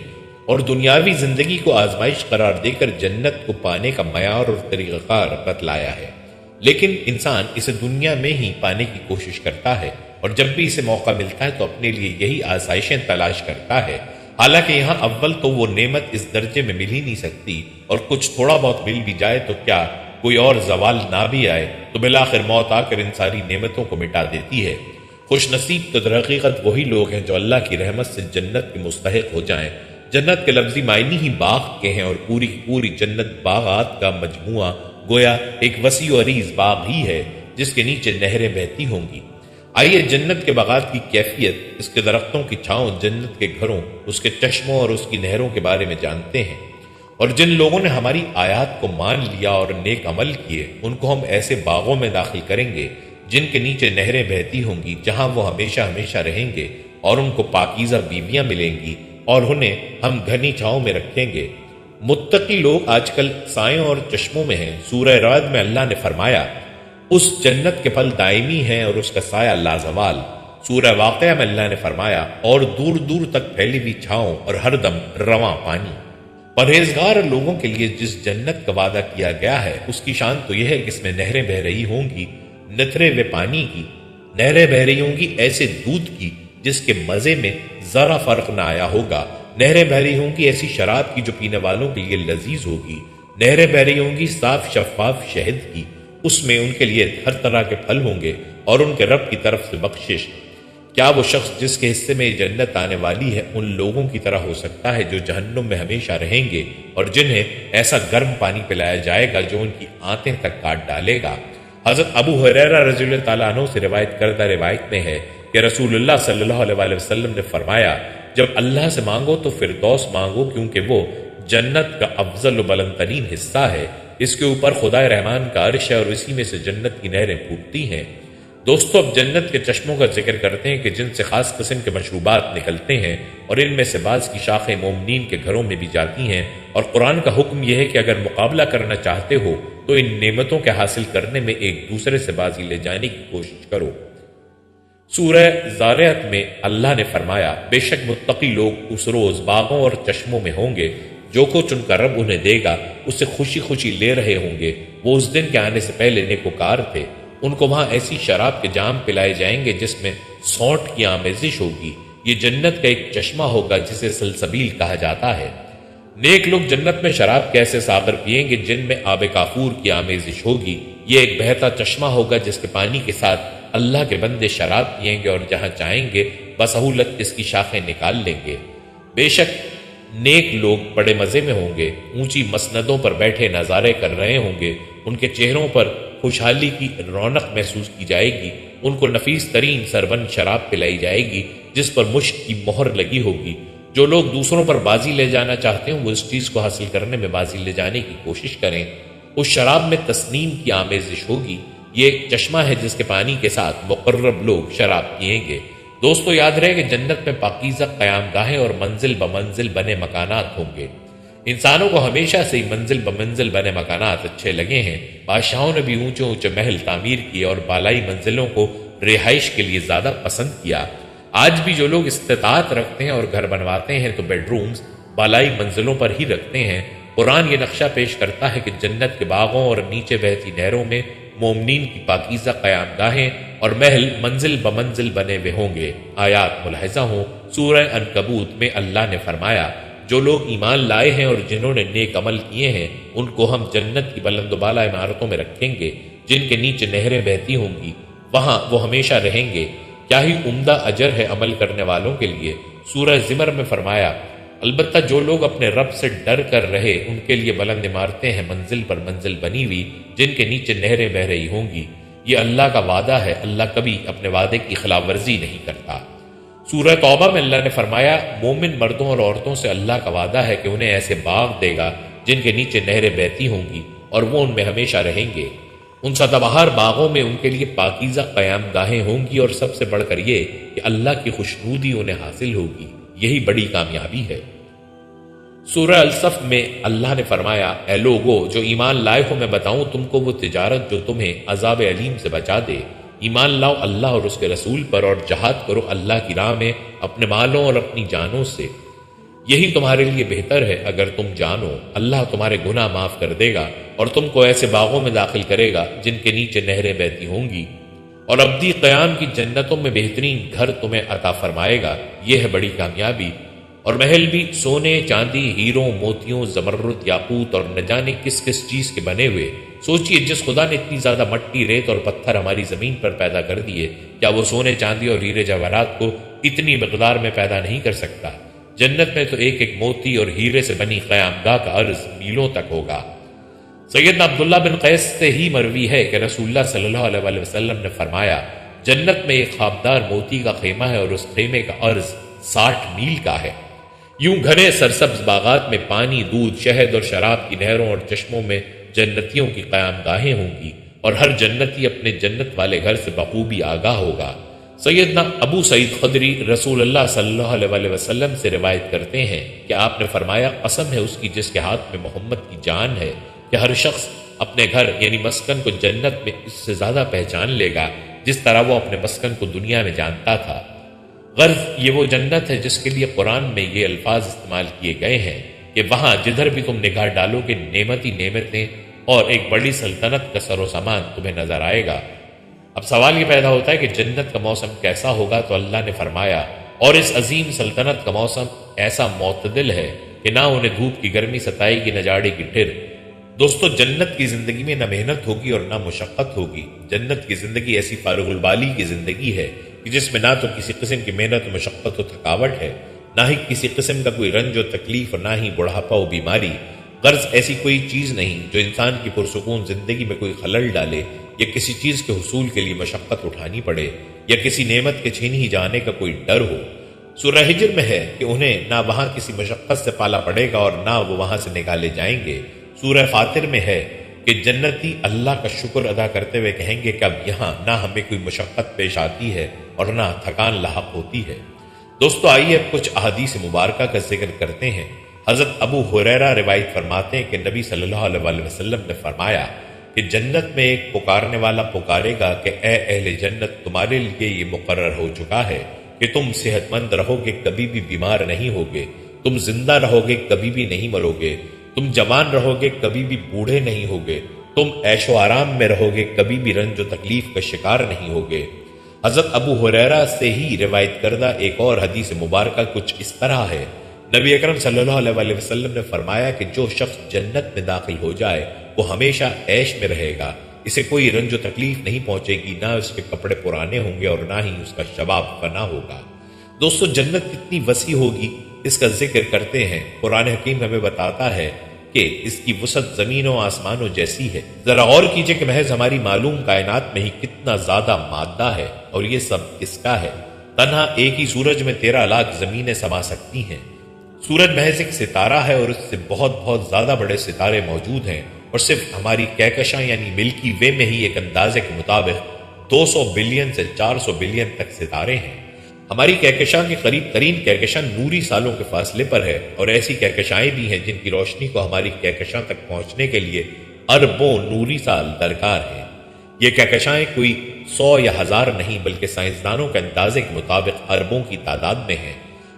اور دنیاوی زندگی کو آزمائش قرار دے کر جنت کو پانے کا معیار اور طریقہ کار بتلایا ہے۔ لیکن انسان اسے دنیا میں ہی پانے کی کوشش کرتا ہے، اور جب بھی اسے موقع ملتا ہے تو اپنے لیے یہی آسائشیں تلاش کرتا ہے، حالانکہ یہاں اول تو وہ نعمت اس درجے میں مل ہی نہیں سکتی، اور کچھ تھوڑا بہت مل بھی جائے تو کیا کوئی اور زوال نہ بھی آئے تو بالآخر موت آ کر ان ساری نعمتوں کو مٹا دیتی ہے۔ خوش نصیب تو در حقیقت وہی لوگ ہیں جو اللہ کی رحمت سے جنت کے مستحق ہو جائیں۔ جنت کے لفظی معنی ہی باغ کے ہیں، اور پوری کی پوری جنت باغات کا مجموعہ گویا ایک وسیع و عریض باغ ہی ہے جس کے نیچے نہریں بہتی ہوں گی۔ آئیے جنت کے باغات کی کیفیت، اس کے درختوں کی چھاؤں، جنت کے گھروں، اس کے چشموں اور اس کی نہروں کے بارے میں جانتے ہیں۔ اور جن لوگوں نے ہماری آیات کو مان لیا اور نیک عمل کیے، ان کو ہم ایسے باغوں میں داخل کریں گے جن کے نیچے نہریں بہتی ہوں گی، جہاں وہ ہمیشہ ہمیشہ رہیں گے، اور ان کو پاکیزہ بیویاں ملیں گی، اور انہیں ہم گھنی چھاؤں میں رکھیں گے۔ متقی لوگ آج کل سایوں اور چشموں میں ہیں۔ سورہ رعد میں اللہ نے فرمایا، اس جنت کے پھل دائمی ہیں اور اس کا سایہ لازوال۔ سورہ واقعہ میں اللہ نے فرمایا، اور دور دور تک پھیلی ہوئی چھاؤں اور ہر دم رواں پانی۔ پرہیزگار لوگوں کے لیے جس جنت کا وعدہ کیا گیا ہے، اس کی شان تو یہ ہے کہ اس میں نہریں بہ رہی ہوں گی، نتھرے ہوئے پانی کی، نہریں بہ رہی ہوں گی ایسے دودھ کی جس کے مزے میں ذرا فرق نہ آیا ہوگا، نہریں بہ رہی ہوں گی ایسی شراب کی جو پینے والوں کے لیے لذیذ ہوگی، نہریں بہ رہی ہوں گی صاف شفاف شہد کی، اس میں ان کے لیے ہر طرح کے پھل ہوں گے اور ان کے رب کی طرف سے بخشش۔ کیا وہ شخص جس کے حصے میں جنت آنے والی ہے ان لوگوں کی طرح ہو سکتا ہے جو جہنم میں ہمیشہ رہیں گے اور جنہیں ایسا گرم پانی پلایا جائے گا جو ان کی آنتیں تک کاٹ ڈالے گا؟ حضرت ابو ہریرہ رضی اللہ تعالیٰ عنہ سے روایت کردہ روایت میں ہے کہ رسول اللہ صلی اللہ علیہ وسلم نے فرمایا، جب اللہ سے مانگو تو فردوس مانگو، کیونکہ وہ جنت کا افضل و بلند ترین حصہ ہے، اس کے اوپر خدا رحمان کا عرش ہے اور اسی میں سے جنت کی نہریں پھوٹتی ہیں۔ دوستو، اب جنت کے چشموں کا ذکر کرتے ہیں کہ جن سے خاص قسم کے مشروبات نکلتے ہیں، اور ان میں سے بعض کی شاخیں مومنین کے گھروں میں بھی جاتی ہیں، اور قرآن کا حکم یہ ہے کہ اگر مقابلہ کرنا چاہتے ہو تو ان نعمتوں کے حاصل کرنے میں ایک دوسرے سے بازی لے جانے کی کوشش کرو۔ سورہ زاریات میں اللہ نے فرمایا، بے شک متقی لوگ اس روز باغوں اور چشموں میں ہوں گے، جو کچھ ان کا رب انہیں دے گا اسے خوشی خوشی لے رہے ہوں گے، وہ اس دن کے آنے سے پہلے نیکوکار تھے۔ ان کو وہاں ایسی شراب کے جام پلائے جائیں گے جس میں سونٹ کی آمیزش ہوگی، یہ جنت کا ایک چشمہ ہوگا جسے سلسبیل کہا جاتا ہے۔ نیک لوگ جنت میں شراب کے ایسے ساغر پیئیں گے جن میں آب کافور کی آمیزش ہوگی، یہ ایک بہتا چشمہ ہوگا جس کے پانی کے ساتھ اللہ کے بندے شراب پئیں گے اور جہاں چاہیں گے بسہولت اس کی شاخیں نکال لیں گے۔ بے شک نیک لوگ بڑے مزے میں ہوں گے، اونچی مسندوں پر بیٹھے نظارے کر رہے ہوں گے، ان کے چہروں پر خوشحالی کی رونق محسوس کی جائے گی، ان کو نفیس ترین سربن شراب پلائی جائے گی جس پر مشک کی مہر لگی ہوگی۔ جو لوگ دوسروں پر بازی لے جانا چاہتے ہیں وہ اس چیز کو حاصل کرنے میں بازی لے جانے کی کوشش کریں۔ اس شراب میں تسنیم کی آمیزش ہوگی، یہ ایک چشمہ ہے جس کے پانی کے ساتھ مقرب لوگ شراب پئیں گے۔ دوستو، یاد رہے کہ جنت میں پاکیزہ قیام گاہیں اور منزل بمنزل بنے مکانات ہوں گے۔ انسانوں کو ہمیشہ سے ہی منزل بمنزل بنے مکانات اچھے لگے ہیں۔ بادشاہوں نے بھی اونچے اونچے محل تعمیر کیے اور بالائی منزلوں کو رہائش کے لیے زیادہ پسند کیا۔ آج بھی جو لوگ استطاعت رکھتے ہیں اور گھر بنواتے ہیں تو بیڈ رومز بالائی منزلوں پر ہی رکھتے ہیں۔ قرآن یہ نقشہ پیش کرتا ہے کہ جنت کے باغوں اور نیچے بہتی نہروں میں مومنین کی پاکیزہ قیام گاہیں اور محل منزل بمنزل بنے ہوئے ہوں گے۔ آیات ملاحظہ ہوں۔ سورہ عنکبوت میں اللہ نے فرمایا، جو لوگ ایمان لائے ہیں اور جنہوں نے نیک عمل کیے ہیں ان کو ہم جنت کی بلند و بالا عمارتوں میں رکھیں گے جن کے نیچے نہریں بہتی ہوں گی، وہاں وہ ہمیشہ رہیں گے۔ کیا ہی عمدہ اجر ہے عمل کرنے والوں کے لیے۔ سورہ زمر میں فرمایا، البتہ جو لوگ اپنے رب سے ڈر کر رہے ان کے لیے بلند عمارتیں ہیں منزل پر منزل بنی ہوئی جن کے نیچے نہریں بہ رہی ہوں گی، یہ اللہ کا وعدہ ہے، اللہ کبھی اپنے وعدے کی خلاف ورزی نہیں کرتا۔ سورہ توبہ میں اللہ نے فرمایا، مومن مردوں اور عورتوں سے اللہ کا وعدہ ہے کہ انہیں ایسے باغ دے گا جن کے نیچے نہریں بہتی ہوں گی اور وہ ان میں ہمیشہ رہیں گے۔ ان سدا بہار باغوں میں ان کے لیے پاکیزہ قیام گاہیں ہوں گی، اور سب سے بڑھ کر یہ کہ اللہ کی خوشنودی انہیں حاصل ہوگی، یہی بڑی کامیابی ہے۔ سورہ الصف میں اللہ نے فرمایا، اے لوگو جو ایمان لائے ہو، میں بتاؤں تم کو وہ تجارت جو تمہیں عذاب علیم سے بچا دے۔ ایمان لاؤ اللہ اور اس کے رسول پر اور جہاد کرو اللہ کی راہ میں اپنے مالوں اور اپنی جانوں سے، یہی تمہارے لیے بہتر ہے اگر تم جانو۔ اللہ تمہارے گناہ معاف کر دے گا اور تم کو ایسے باغوں میں داخل کرے گا جن کے نیچے نہریں بہتی ہوں گی، اور ابدی قیام کی جنتوں میں بہترین گھر تمہیں عطا فرمائے گا، یہ ہے بڑی کامیابی۔ اور محل بھی سونے چاندی ہیروں موتیوں زمرد یاقوت اور نہ جانے کس کس چیز کے بنے ہوئے، سوچئے جس خدا نے اتنی زیادہ مٹی، ریت اور پتھر ہماری زمین پر پیدا کر دیے، کیا وہ سونے، چاندی اور ہیرے جواہرات کو اتنی مقدار میں پیدا نہیں کر سکتا؟ جنت میں تو ایک ایک موتی اور ہیرے سے بنی قیامگاہ کا عرض میلوں تک ہوگا۔ سیدنا عبداللہ بن قیس سے ہی مروی ہے کہ رسول اللہ صلی اللہ علیہ وسلم نے فرمایا، جنت میں ایک خوابدار موتی کا خیمہ ہے اور اس خیمے کا عرض 60 میل کا ہے۔ یوں گھنے سرسبز باغات میں پانی، دودھ، شہد اور شراب کی نہروں اور چشموں میں جنتیوں کی قیام گاہیں ہوں گی، اور ہر جنتی اپنے جنت والے گھر سے بخوبی آگاہ ہوگا۔ سیدنا ابو سعید خدری رسول اللہ صلی اللہ علیہ وسلم سے روایت کرتے ہیں کہ آپ نے فرمایا، قسم ہے اس کی جس کے ہاتھ میں محمد کی جان ہے، کہ ہر شخص اپنے گھر یعنی مسکن کو جنت میں اس سے زیادہ پہچان لے گا جس طرح وہ اپنے مسکن کو دنیا میں جانتا تھا۔ غرض یہ وہ جنت ہے جس کے لیے قرآن میں یہ الفاظ استعمال کیے گئے ہیں کہ وہاں جدھر بھی تم نگاہ ڈالو گے نعمت ہی نعمتیں اور ایک بڑی سلطنت کا سر و سامان تمہیں نظر آئے گا۔ اب سوال یہ پیدا ہوتا ہے کہ جنت کا موسم کیسا ہوگا؟ تو اللہ نے فرمایا، اور اس عظیم سلطنت کا موسم ایسا معتدل ہے کہ نہ انہیں دھوپ کی گرمی ستائے گی، نہ جاڑے کی ٹھر۔ دوستو، جنت کی زندگی میں نہ محنت ہوگی اور نہ مشقت ہوگی۔ جنت کی زندگی ایسی فارغ البالی کی زندگی ہے کہ جس میں نہ تو کسی قسم کی محنت و مشقت و تھکاوٹ ہے، نہ ہی کسی قسم کا کوئی رنج و تکلیف، اور نہ ہی بڑھاپا و بیماری۔ غرض ایسی کوئی چیز نہیں جو انسان کی پرسکون زندگی میں کوئی خلل ڈالے، یا کسی چیز کے حصول کے لیے مشقت اٹھانی پڑے، یا کسی نعمت کے چھین ہی جانے کا کوئی ڈر ہو۔ سورہ ہجر میں ہے کہ انہیں نہ وہاں کسی مشقت سے پالا پڑے گا اور نہ وہ وہاں سے نکالے جائیں گے۔ سورہ فاطر میں ہے کہ جنتی اللہ کا شکر ادا کرتے ہوئے کہیں گے کہ اب یہاں نہ ہمیں کوئی مشقت پیش آتی ہے اور نہ تھکان لاحق ہوتی ہے۔ دوستو، آئیے اب کچھ احادیث مبارکہ کا ذکر کرتے ہیں۔ حضرت ابو ہریرہ روایت فرماتے ہیں کہ نبی صلی اللہ علیہ وسلم نے فرمایا کہ جنت میں ایک پکارنے والا پکارے گا کہ اے اہل جنت، تمہارے لیے یہ مقرر ہو چکا ہے کہ تم صحت مند رہو گے، کبھی بھی بیمار نہیں ہوگے، تم زندہ رہو گے، کبھی بھی نہیں مرو گے، تم جوان رہو گے، کبھی بھی بوڑھے نہیں ہوگے، تم عیش و آرام میں رہو گے، کبھی بھی رنج و تکلیف کا شکار نہیں ہوگے۔ حضرت ابو ہریرہ سے ہی روایت کردہ ایک اور حدیث مبارکہ کچھ اس طرح ہے۔ نبی اکرم صلی اللہ علیہ وسلم نے فرمایا کہ جو شخص جنت میں داخل ہو جائے وہ ہمیشہ عیش میں رہے گا، اسے کوئی رنج و تکلیف نہیں پہنچے گی، نہ اس کے کپڑے پرانے ہوں گے اور نہ ہی اس کا شباب فنا ہوگا۔ دوستو، جنت کتنی وسیع ہوگی اس کا ذکر کرتے ہیں۔ قرآن حکیم ہمیں بتاتا ہے کہ اس کی وسعت زمین و آسمانوں جیسی ہے۔ ذرا غور کیجئے کہ محض ہماری معلوم کائنات میں ہی کتنا زیادہ مادہ ہے، اور یہ سب کس کا ہے؟ تنہا ایک ہی سورج میں 13 لاکھ زمینیں سما سکتی ہیں۔ سورج محض ایک ستارہ ہے اور اس سے بہت بہت زیادہ بڑے ستارے موجود ہیں، اور صرف ہماری کہکشاں یعنی ملکی وے میں ہی ایک اندازے کے مطابق 200 بلین سے 400 بلین تک ستارے ہیں۔ ہماری کہکشاں کے قریب ترین کہکشاں نوری سالوں کے فاصلے پر ہے، اور ایسی کہکشائیں بھی ہیں جن کی روشنی کو ہماری کہکشاں تک پہنچنے کے لیے اربوں نوری سال درکار ہیں۔ یہ کہکشائیں کوئی 100 یا 1000 نہیں بلکہ سائنسدانوں کے اندازے کے مطابق اربوں کی تعداد میں ہیں۔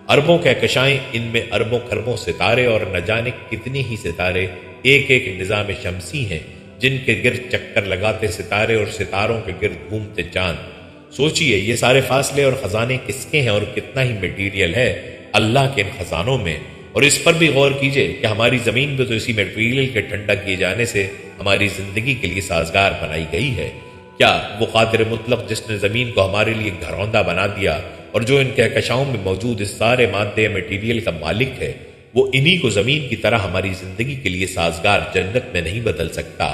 اربوں کہکشائیں، ان میں اربوں خربوں ستارے اور نہ جانے کتنی ہی ستارے ایک ایک نظام شمسی ہیں جن کے گرد چکر لگاتے ستارے اور ستاروں کے گرد گھومتے چاند۔ سوچئے یہ سارے فاصلے اور خزانے کس کے ہیں اور کتنا ہی میٹیریل ہے اللہ کے ان خزانوں میں۔ اور اس پر بھی غور کیجئے کہ ہماری زمین بھی تو اسی میٹیریل کے ٹھنڈا کیے جانے سے ہماری زندگی کے لیے سازگار بنائی گئی ہے۔ کیا وہ قادر مطلق جس نے زمین کو ہمارے لیے گھروندہ بنا دیا اور جو ان کہکشاؤں میں موجود اس سارے مادے میٹیریل کا مالک ہے، وہ انہی کو زمین کی طرح ہماری زندگی کے لیے سازگار جنت میں نہیں بدل سکتا؟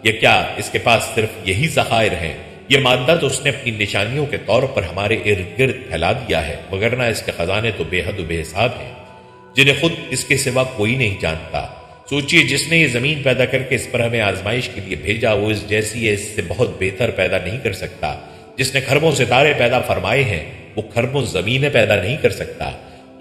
یا کیا اس کے پاس صرف یہی ذخائر ہیں؟ یہ مادہ تو اس نے اپنی نشانیوں کے طور پر ہمارے ارد گرد پھیلا دیا ہے، وگرنہ اس کے خزانے تو بے حد و بے حساب ہیں جنہیں خود اس کے سوا کوئی نہیں جانتا۔ سوچئے جس نے یہ زمین پیدا کر کے اس پر ہمیں آزمائش کے لیے بھیجا، وہ اس جیسی ہے، اس سے بہت بہتر پیدا نہیں کر سکتا۔ جس نے خربوں ستارے پیدا فرمائے ہیں وہ خربوں زمینیں پیدا نہیں کر سکتا۔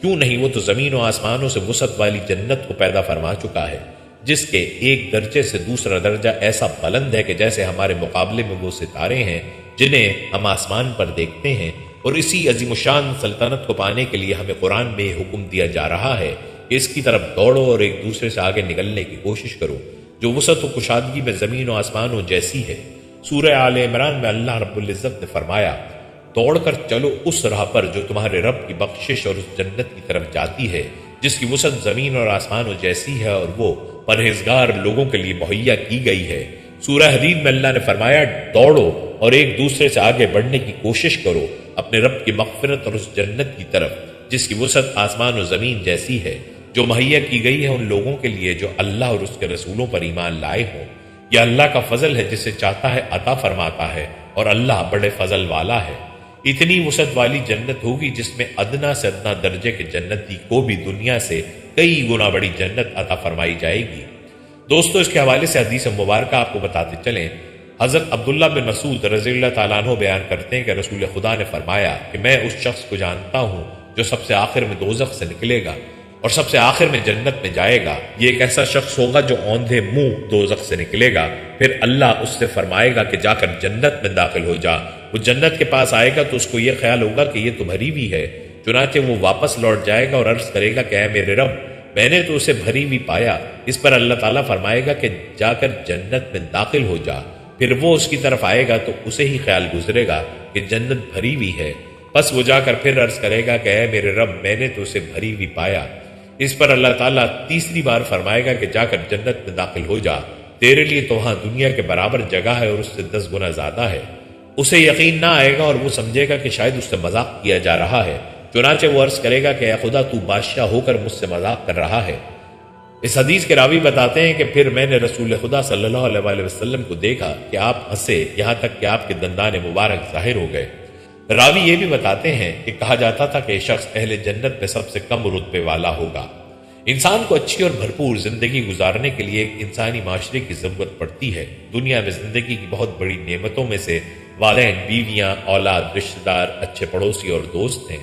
کیوں نہیں، وہ تو زمین و آسمانوں سے وسعت والی جنت کو پیدا فرما چکا ہے، جس کے ایک درجے سے دوسرا درجہ ایسا بلند ہے کہ جیسے ہمارے مقابلے میں وہ ستارے ہیں جنہیں ہم آسمان پر دیکھتے ہیں۔ اور اسی عظیم الشان سلطنت کو پانے کے لیے ہمیں قرآن میں یہ حکم دیا جا رہا ہے کہ اس کی طرف دوڑو اور ایک دوسرے سے آگے نکلنے کی کوشش کرو، جو وسعت و کشادگی میں زمین و آسمانوں جیسی ہے۔ سورہ آل عمران میں اللہ رب العزت نے فرمایا، دوڑ کر چلو اس راہ پر جو تمہارے رب کی بخشش اور اس جنت کی طرف جاتی ہے جس کی وسعت زمین اور آسمانوں جیسی ہے، اور وہ پرہیزگار لوگوں کے لیے مہیا کی گئی ہے۔ سورہ حدید میں اللہ نے فرمایا دوڑو اور ایک دوسرے سے آگے بڑھنے کی کوشش کرو اپنے رب کی مغفرت اور اس جنت کی طرف جس کی وسعت آسمان و زمین جیسی ہے، جو مہیا کی گئی ہے ان لوگوں کے لیے جو اللہ اور اس کے رسولوں پر ایمان لائے ہوں۔ یہ اللہ کا فضل ہے، جسے چاہتا ہے عطا فرماتا ہے، اور اللہ بڑے فضل والا ہے۔ اتنی وسعت والی جنت ہوگی جس میں ادنا سے ادنا درجے کے جنتی کو بھی دنیا سے کئی گنا بڑی جنت عطا فرمائی جائے گی۔ دوستو، اس کے حوالے سے حدیث مبارکہ آپ کو بتاتے چلیں، حضرت عبداللہ بن مسعود رضی اللہ تعالیٰ عنہ بیان کرتے ہیں کہ رسول خدا نے فرمایا کہ میں اس شخص کو جانتا ہوں جو سب سے آخر میں دوزخ سے نکلے گا اور سب سے آخر میں جنت میں جائے گا۔ یہ ایک ایسا شخص ہوگا جو اوندھے منہ دوزخ سے نکلے گا، پھر اللہ اس سے فرمائے گا کہ جا کر جنت میں داخل ہو جا۔ وہ جنت کے پاس آئے گا تو اس کو یہ خیال ہوگا کہ یہ تو بھری ہوئی ہے، چنانچہ وہ واپس لوٹ جائے گا اور عرض کرے گا کہ اے میرے رب، میں نے تو اسے بھری ہوئی پایا۔ اس پر اللہ تعالیٰ فرمائے گا کہ جا کر جنت میں داخل ہو جا۔ پھر وہ اس کی طرف آئے گا تو اسے ہی خیال گزرے گا کہ جنت بھری ہوئی ہے، پس وہ جا کر پھر عرض کرے گا کہ اے میرے رب، میں نے تو اسے بھری ہوئی پایا۔ اس پر اللہ تعالیٰ تیسری بار فرمائے گا کہ جا کر جنت میں داخل ہو جا، تیرے لیے تو وہاں دنیا کے برابر جگہ ہے اور اس سے 10 گنا زیادہ ہے۔ اسے یقین نہ آئے گا اور وہ سمجھے گا کہ شاید اس سے مذاق کیا جا رہا ہے، چنانچہ وہ عرض کرے گا کہ اے خدا، تو بادشاہ ہو کر مجھ سے مذاق کر رہا ہے۔ اس حدیث کے راوی بتاتے ہیں کہ پھر میں نے رسول خدا صلی اللہ علیہ وآلہ وسلم کو دیکھا کہ آپ ہنسے یہاں تک کہ آپ کے دندان مبارک ظاہر ہو گئے۔ راوی یہ بھی بتاتے ہیں کہ کہا جاتا تھا کہ یہ شخص اہل جنت میں سب سے کم رتبے والا ہوگا۔ انسان کو اچھی اور بھرپور زندگی گزارنے کے لیے ایک انسانی معاشرے کی ضرورت پڑتی ہے۔ دنیا میں زندگی کی بہت بڑی نعمتوں میں سے والدین، بیویاں، اولاد، رشتہ دار، اچھے پڑوسی اور دوست ہیں۔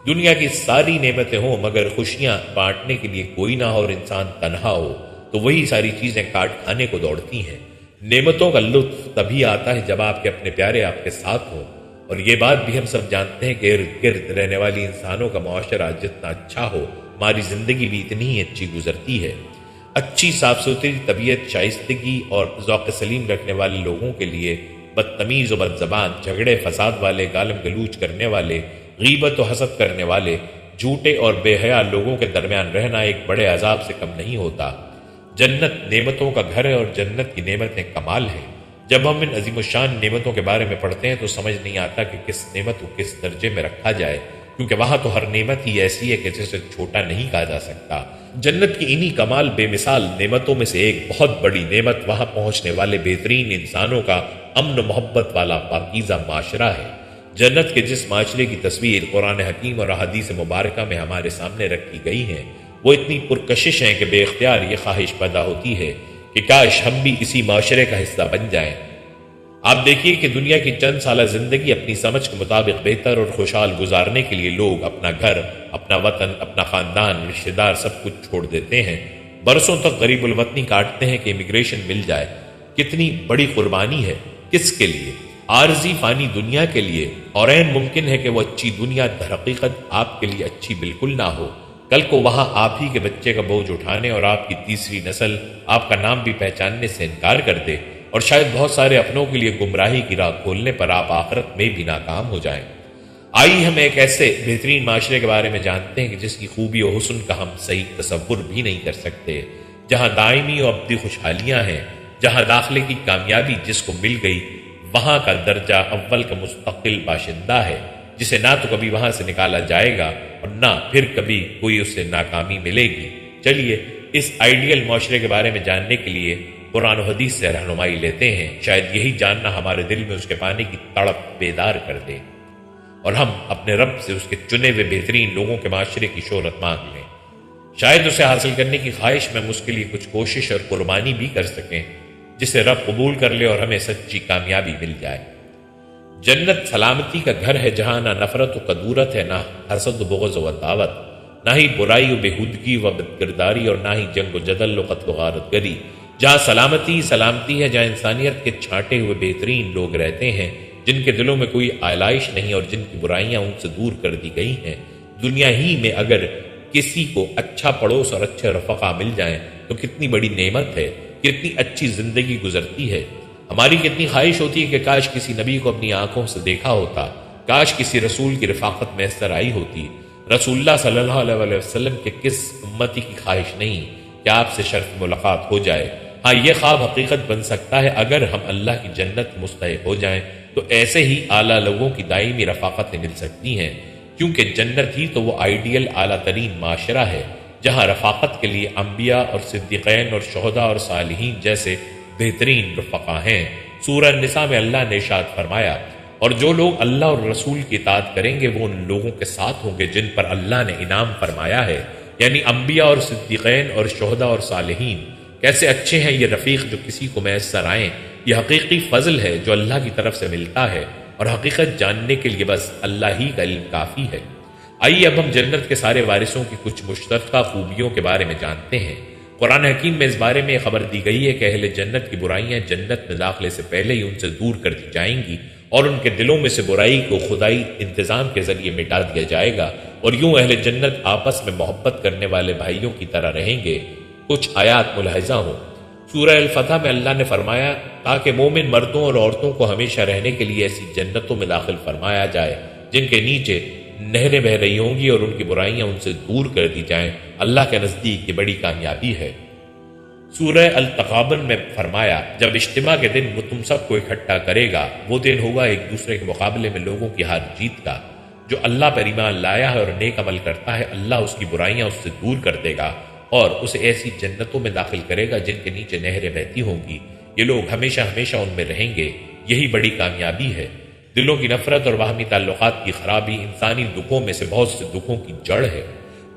دنیا کی ساری نعمتیں ہوں مگر خوشیاں بانٹنے کے لیے کوئی نہ ہو اور انسان تنہا ہو تو وہی ساری چیزیں کاٹ کھانے کو دوڑتی ہیں۔ نعمتوں کا لطف تبھی آتا ہے جب آپ کے اپنے پیارے آپ کے ساتھ ہوں، اور یہ بات بھی ہم سب جانتے ہیں کہ ارد گرد رہنے والی انسانوں کا معاشرہ جتنا اچھا ہو، ہماری زندگی بھی اتنی ہی اچھی گزرتی ہے۔ اچھی صاف ستھری طبیعت، شائستگی اور ذوق سلیم رکھنے والے لوگوں کے لیے بدتمیز و بد زبان، جھگڑے فساد والے، گالم گلوچ کرنے والے، غیبت و حسد کرنے والے، جھوٹے اور بے حیا لوگوں کے درمیان رہنا ایک بڑے عذاب سے کم نہیں ہوتا۔ جنت نعمتوں کا گھر ہے اور جنت کی نعمتیں کمال ہیں۔ جب ہم ان عظیم الشان نعمتوں کے بارے میں پڑھتے ہیں تو سمجھ نہیں آتا کہ کس نعمت کو کس درجے میں رکھا جائے، کیونکہ وہاں تو ہر نعمت ہی ایسی ہے کہ جسے چھوٹا نہیں کہا جا سکتا۔ جنت کی انہی کمال بے مثال نعمتوں میں سے ایک بہت بڑی نعمت وہاں پہنچنے والے بہترین انسانوں کا امن و محبت والا پاکیزہ معاشرہ ہے۔ جنت کے جس معاشرے کی تصویر قرآن حکیم اور احادیث مبارکہ میں ہمارے سامنے رکھی گئی ہے وہ اتنی پرکشش ہیں کہ بے اختیار یہ خواہش پیدا ہوتی ہے کہ کاش ہم بھی اسی معاشرے کا حصہ بن جائیں۔ آپ دیکھیے کہ دنیا کی چند سالہ زندگی اپنی سمجھ کے مطابق بہتر اور خوشحال گزارنے کے لیے لوگ اپنا گھر، اپنا وطن، اپنا خاندان، رشتہ دار سب کچھ چھوڑ دیتے ہیں، برسوں تک غریب الوطنی کاٹتے ہیں کہ امیگریشن مل جائے۔ کتنی بڑی قربانی ہے، کس کے لیے؟ عارضی فانی دنیا کے لیے، اور عین ممکن ہے کہ وہ اچھی دنیا در حقیقت آپ کے لیے اچھی بالکل نہ ہو۔ کل کو وہاں آپ ہی کے بچے کا بوجھ اٹھانے اور آپ کی تیسری نسل آپ کا نام بھی پہچاننے سے انکار کر دے، اور شاید بہت سارے اپنوں کے لیے گمراہی کی راہ کھولنے پر آپ آخرت میں بھی ناکام ہو جائیں۔ آئیے ہم ایک ایسے بہترین معاشرے کے بارے میں جانتے ہیں کہ جس کی خوبی و حسن کا ہم صحیح تصور بھی نہیں کر سکتے، جہاں دائمی و ابدی خوشحالیاں ہیں، جہاں داخلے کی کامیابی جس کو مل گئی وہاں کا درجہ اول کا مستقل باشندہ ہے، جسے نہ تو کبھی وہاں سے نکالا جائے گا اور نہ پھر کبھی کوئی اس سے ناکامی ملے گی۔ چلیے اس آئیڈیل معاشرے کے بارے میں جاننے کے لیے قرآن و حدیث سے رہنمائی لیتے ہیں، شاید یہی جاننا ہمارے دل میں اس کے پانے کی تڑپ بیدار کر دے اور ہم اپنے رب سے اس کے چنے ہوئے بہترین لوگوں کے معاشرے کی شہرت مانگ لیں۔ شاید اسے حاصل کرنے کی خواہش میں ہم اس کے لیے کچھ کوشش اور قربانی بھی کر سکیں، جسے رب قبول کر لے اور ہمیں سچی کامیابی مل جائے۔ جنت سلامتی کا گھر ہے جہاں نہ نفرت و قدورت ہے، نہ حسد و بغض و عداوت، نہ ہی برائی و بےہودگی و بدکرداری اور نہ ہی جنگ و جدل و قتل و غارت گری، جہاں سلامتی ہے، جہاں انسانیت کے چھانٹے ہوئے بہترین لوگ رہتے ہیں، جن کے دلوں میں کوئی آلائش نہیں اور جن کی برائیاں ان سے دور کر دی گئی ہیں۔ دنیا ہی میں اگر کسی کو اچھا پڑوس اور اچھے رفقا مل جائیں تو کتنی بڑی نعمت ہے، کتنی اچھی زندگی گزرتی ہے۔ ہماری کتنی خواہش ہوتی ہے کہ کاش کسی نبی کو اپنی آنکھوں سے دیکھا ہوتا، کاش کسی رسول کی رفاقت میسر آئی ہوتی۔ رسول اللہ صلی اللہ علیہ وسلم کے کس امتی کی خواہش نہیں کہ آپ سے شرف ملاقات ہو جائے، ہاں یہ خواب حقیقت بن سکتا ہے اگر ہم اللہ کی جنت مستحق ہو جائیں، تو ایسے ہی اعلیٰ لوگوں کی دائمی رفاقتیں مل سکتی ہیں، کیونکہ جنت ہی تو وہ آئیڈیل اعلیٰ ترین معاشرہ ہے جہاں رفاقت کے لیے انبیاء اور صدیقین اور شہداء اور صالحین جیسے بہترین رفقا ہیں۔ سورہ النساء میں اللہ نے ارشاد فرمایا، اور جو لوگ اللہ اور رسول کی اطاعت کریں گے وہ ان لوگوں کے ساتھ ہوں گے جن پر اللہ نے انعام فرمایا ہے، یعنی انبیاء اور صدیقین اور شہداء اور صالحین۔ کیسے اچھے ہیں یہ رفیق جو کسی کو میسر آئیں، یہ حقیقی فضل ہے جو اللہ کی طرف سے ملتا ہے، اور حقیقت جاننے کے لیے بس اللہ ہی کا علم کافی ہے۔ آئیے اب ہم جنت کے سارے وارثوں کی کچھ مشترکہ خوبیوں کے بارے میں جانتے ہیں۔ قرآن حکیم میں اس بارے میں خبر دی گئی ہے کہ اہل جنت کی برائیاں جنت میں داخلے سے پہلے ہی ان سے دور کر دی جائیں گی، اور ان کے دلوں میں سے برائی کو خدائی انتظام کے ذریعے مٹا دیا جائے گا، اور یوں اہل جنت آپس میں محبت کرنے والے بھائیوں کی طرح رہیں گے۔ کچھ آیات ملاحظہ ہوں۔ سورہ الفتح میں اللہ نے فرمایا، تاکہ مومن مردوں اور عورتوں کو ہمیشہ رہنے کے لیے ایسی جنتوں میں داخل فرمایا جائے جن کے نیچے نہریں بہہ رہی ہوں گی اور ان کی برائیاں ان سے دور کر دی جائیں۔ اللہ کے نزدیک یہ بڑی کامیابی ہے۔ سورہ التغابن میں فرمایا، جب اجتماع کے دن وہ تم سب کو اکٹھا کرے گا، وہ دن ہوگا ایک دوسرے کے مقابلے میں لوگوں کی ہار جیت کا۔ جو اللہ پر ایمان لایا ہے اور نیک عمل کرتا ہے، اللہ اس کی برائیاں اس سے دور کر دے گا اور اسے ایسی جنتوں میں داخل کرے گا جن کے نیچے نہریں بہتی ہوں گی۔ یہ لوگ ہمیشہ ہمیشہ ان میں رہیں گے۔ یہی بڑی کامیابی ہے۔ دلوں کی نفرت اور باہمی تعلقات کی خرابی انسانی دکھوں میں سے بہت سے دکھوں کی جڑ ہے۔